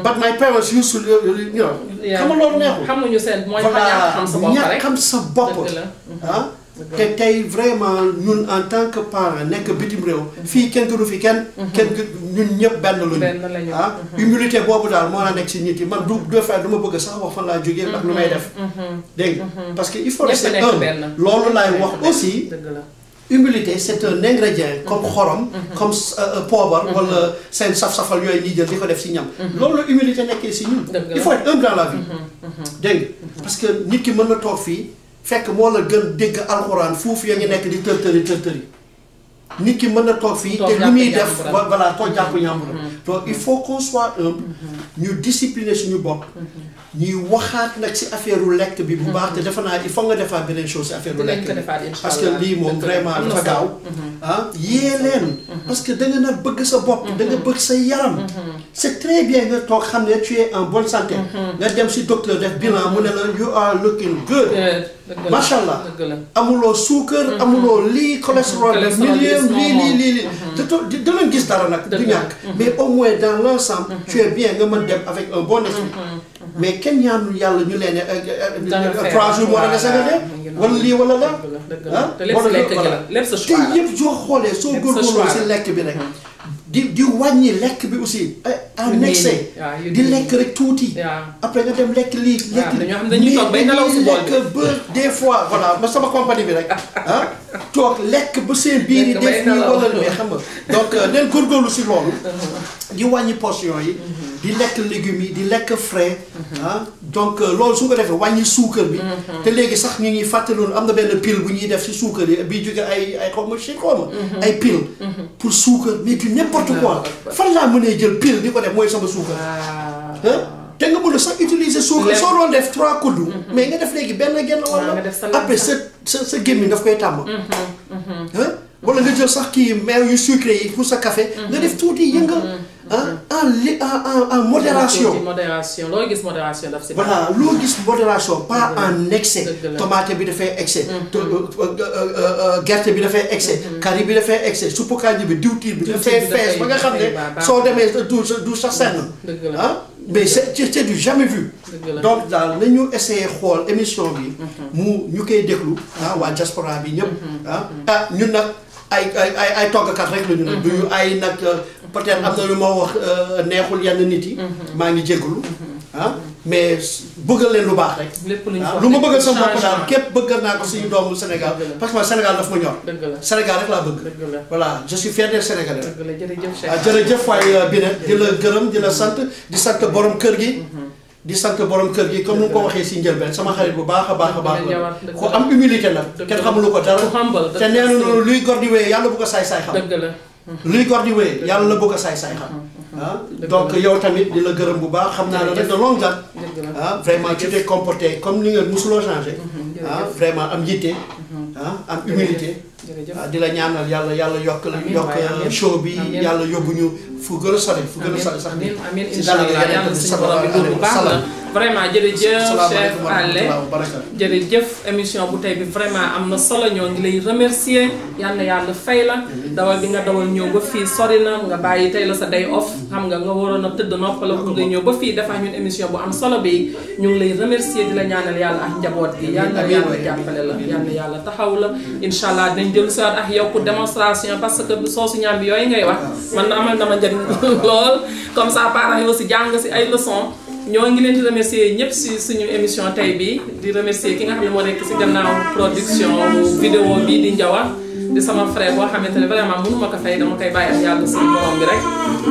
Speaker 3: but my parents used to you know. xam nga loolu neexul.
Speaker 2: xamuñu seen mooy ñàkk xam sa bopp rek
Speaker 3: ñàkk xam sa bopp. ah. te tey vraiment ñun en tant que parent nekk bitim réew. fii kenn gënu fi kenn. ñun ñëpp benn lañu. ah humilité boobu daal moo la nekk si nit yi man du ma bëgg sax wax fan laa jógee ndax lu may def. dégg nga parce que il faut rester un loolu laay wax aussi. humilité c'est un ingrédient comme xorom. comme poobar wala seen saf-safal yooyu ñuy jël di ko def si ñam. loolu la humilité nekkee si ñun. il faut être humble dans la vie. dégg nga parce que nit ki mën na toog fii. fekk moo la gën dégg alxuraan foofu ya ngi nekk di tërtëri nit ki mën na toog fii te lu muy def voilà toog jàpp ñàmbur donc il faut qu'on soit humble ñu discipliner suñu bopp ñuy waxaat nag si affaire u lekk bi bu baax te defe naa il faut nga defaat beneen chose si affaire u lekk bi parce que lii moom vraiment dafa gaaw ah yee leen parce que da nga nag bëgg sa bopp da nga bëgg sa yaram c'est très bien nga toog xam ne tu es en bonne santé nga dem si docteur def bilan mu ne la you are looking good macha allah amuloo suukar amuloo lii cholestérol million lii da leen gis dara nag du ñàkk mais au moins dans l'ensemble tu es bien nga mën dem avec un bon esprit mais kenn ñaanul yàlla ñu leen 3 jours moo da nga saga wala lii wala la ah te yëpp soo xoolee soo góorgóorloo si lekk bi rek di wàññi lekk bi aussi en excès di lekk rek tuuti après nga dem lekk lii lekk lekk ba des fois voilà ma sama compagnie bi rek ah toog lekk ba seen biir yi def nii wala mais xam nga donc leen góorgóorlu si loolu di wàññi portion yi di lekk légumes yi di lekk frais ah donc loolu su ko defee wàññi suukar bi te léegi sax ñu ngi fàttaloon am na benn pile bu ñuy def si suukar yi bi jóge ay xaw ma ay pile pour suukar mais du n'importe quoi fan laa mënee jël pile di ko def mooy sama suukar te nga mën a sax utiliser suukar soo doon def 3 kuddu mais nga def léegi benn genn wala après sa gémmiñ daf koy tàmm wala nga jël sax kii meew yu sucré yi pour sa café nga def tuuti yëngal en modération.
Speaker 2: loo gis modération daf si.
Speaker 3: voilà loo gis modération pas en excès. tomate bi dafay excès. gerte bi dafay excès. kari bi dafay excès suppu kànja bi diwtiir bi dafay fees ba nga xam ne soo demee du sax senn. mais c'est du jamais vu. donc daal nañu essayer xool émission bi. ñu koy déglu. waa diaspora bi ñëpp. ñun nag ay toggkat rek la ñu ne. duñu ay nag peut-être am na lu ma wax neexul yenn nit yi. maa ngi jégalu. mais bëggal leen lu baax rek. lu ma bëggal sama bopp daal képp bëggal naa ko suñu doomu Sénégal. parce que Sénégal daf ma ñor. Sénégal rek laa bëgg. voilà je suis fier des Sénégalais. jërëjëf waay Binet di la gërëm di la sant di sant borom kër gi. di sant borom kër gi comme ni nga ko waxee si njëlbeen sama xarit bu baax a baax a baax la. ku am humilité nag. kenn xamulu ko dara. te nee na noonu luy gor di wéyee yàlla bu ko saay-saay xam. luy gor di wéyee yàlla la bëgg a saay-saay xam. donc yow tamit di la gërëm bu baax xam naa la rek de longue date. vraiment tu t'es comporté comme ni nga musuloo changé. vraiment am yitte. am humilité. di la ñaanal yàlla yokk show bi yàlla yóbbu ñu fu gën a sori sax.
Speaker 2: amiin incha allah yàlla suñu borom bi bu baax la. vraiment jërëjëf chef Allé jërëjëf émission bu tey bi vraiment am na solo ñoo ngi lay remercier yal na yàlla fay la. dawal bi nga dawal ñëw ba fii sori na nga bàyyi tey la sa day off xam nga waroon a tëdd noppala pour nga ñëw ba fii dafa ñun émission bu am solo bi ñu ngi lay remercier di la ñaanal yàlla ak njaboot gi yal na yàlla jàppale la yal na yàlla taxaw la incha allah dañ jël si waat ak yow pour démonstration parce que soosu ñaam bi yooyu ngay wax man amal na ma njëriñ lool comme ça parents yi aussi jàng si ay leçons ñoo ngi leen di remercier ñëpp si suñu émission tey bi di remercier ki nga xam ne moo nekk si gannaaw production vidéo bi di Ndiawa di sama frère boo xamante ne vraiment mënu ma ko fay dama koy bàyyi ak yàlla suñu borom bi rek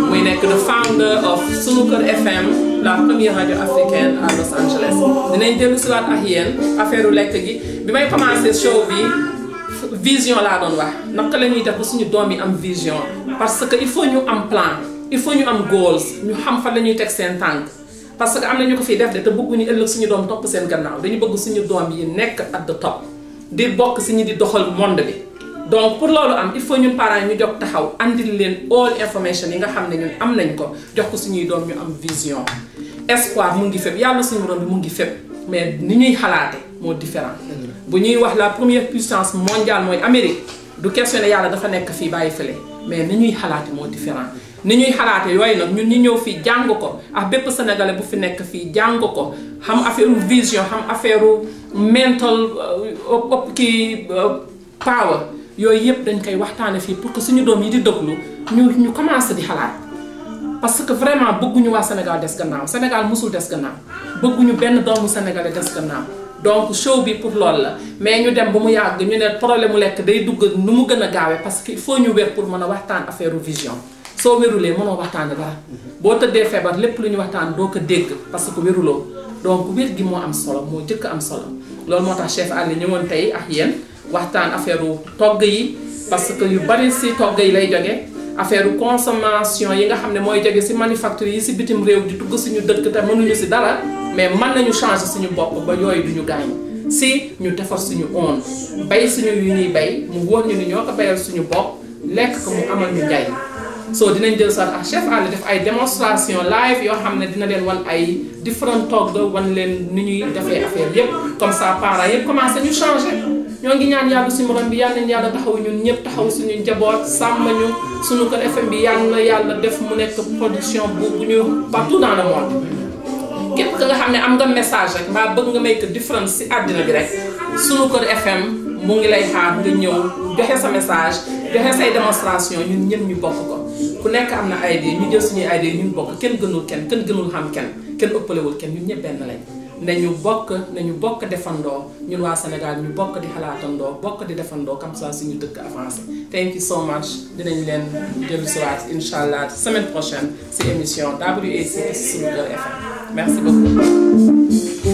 Speaker 2: muy nekk the founder of Sunuker FM la première radio africaine à Los Angeles dinañ dellu si waat ak yéen affaire lekk gi bi may commencé show bi vision laa doon wax naka la ñuy def ba suñu doom yi am vision parce que il faut ñu am plan il faut ñu am goals ñu xam fan la ñuy teg seen tànk parce que am na ñu ko fiy def de te bëgguñu ëllëg suñu doom topp seen gannaaw dañu bëgg suñu doom yi nekk at the top di bokk si ñi di doxal monde bi donc pour loolu am il faut ñun parents yi ñu jóg taxaw andil leen all information yi nga xam ne ñun am nañ ko jox ko suñuy doom ñu am vision espoir mu ngi fépp yàlla suñu borom bi mu ngi fépp mais ni ñuy xalaate moo différent bu ñuy wax la première puissance mondiale mooy Amérique du question ne yàlla dafa nekk fii bàyyi fële mais ni ñuy xalaate moo différent ni ñuy xalaate yooyu nag ñun ñu ñëw fii jàng ko ak bépp sénégalais bu fi nekk fii jàng ko xam affaire vision xam affaire mental power yooyu yëpp dañ koy waxtaane fii pour que suñu doom yi di déglu ñu commencé di xalaat parce que vraiment bëgguñu waa Sénégal des gannaaw Sénégal musul des gannaaw bëgguñu benn doomu sénégalais des gannaaw donc show bi pour loolu la mais ñu dem ba mu yàgg ñu ne problème mu lekk day dugg nu mu gën a gaawee parce que il faut ñu wér pour mën a waxtaan affaire vision soo wérulee mënoo waxtaane dara boo tëddee feebar lépp lu ñu waxtaan doo ko dégg parce que wéruloo donc wér gi moo am solo moo jëkk am solo loolu moo tax chef Allé ñëwoon tey ak yéen waxtaan affaire togg yi parce que yu bari si togg yi lay jóge affaire consommation yi nga xam ne mooy jóge si manufacture yi si bitim réew di dugg suñu dëkk te mënuñu si dara mais mën nañu changer suñu bopp ba yooyu duñu gaañ si ñu defar suñu own bay suñu yu ñuy bay mu wóor ñu ni ñoo ko bayal suñu bopp lekk ko mu amal ñu njariñ so dinañ jël sax ak chef Allé def ay démonstration live yoo xam ne dina leen wan ay different togg wan leen ni ñuy defee affaire yépp comme ça parents yépp commencé ñu changer ñoo ngi ñaan yàlla suñu borom bi yal nañu yàlla taxaw ñun ñëpp taxaw suñu njaboot sàmm ñu Sunuker FM bi yal na yàlla def mu nekk production bu ñu partout dans le monde képp ka nga xam ne am nga message rek mbaa bëgg nga make différence si àddina bi rek Sunuker FM mu ngi lay xaar nga ñëw joxe sa message joxe say démonstration ñun ñëpp ñu bokk ko ku nekk am na idée ñu jël suñuy idée ñun bokk kenn gënul kenn gënul xam kenn ëppalewul kenn ñun ñëpp benn lañ nañu bokk defandoo ñun waa Sénégal ñu bokk di xalaatandoo bokk di defandoo comme ça suñu dëkk avancé. Thank you so much dinañ leen dellu si waat incha allah semaine prochaine si émission WAC Sunuker FM merci beaucoup.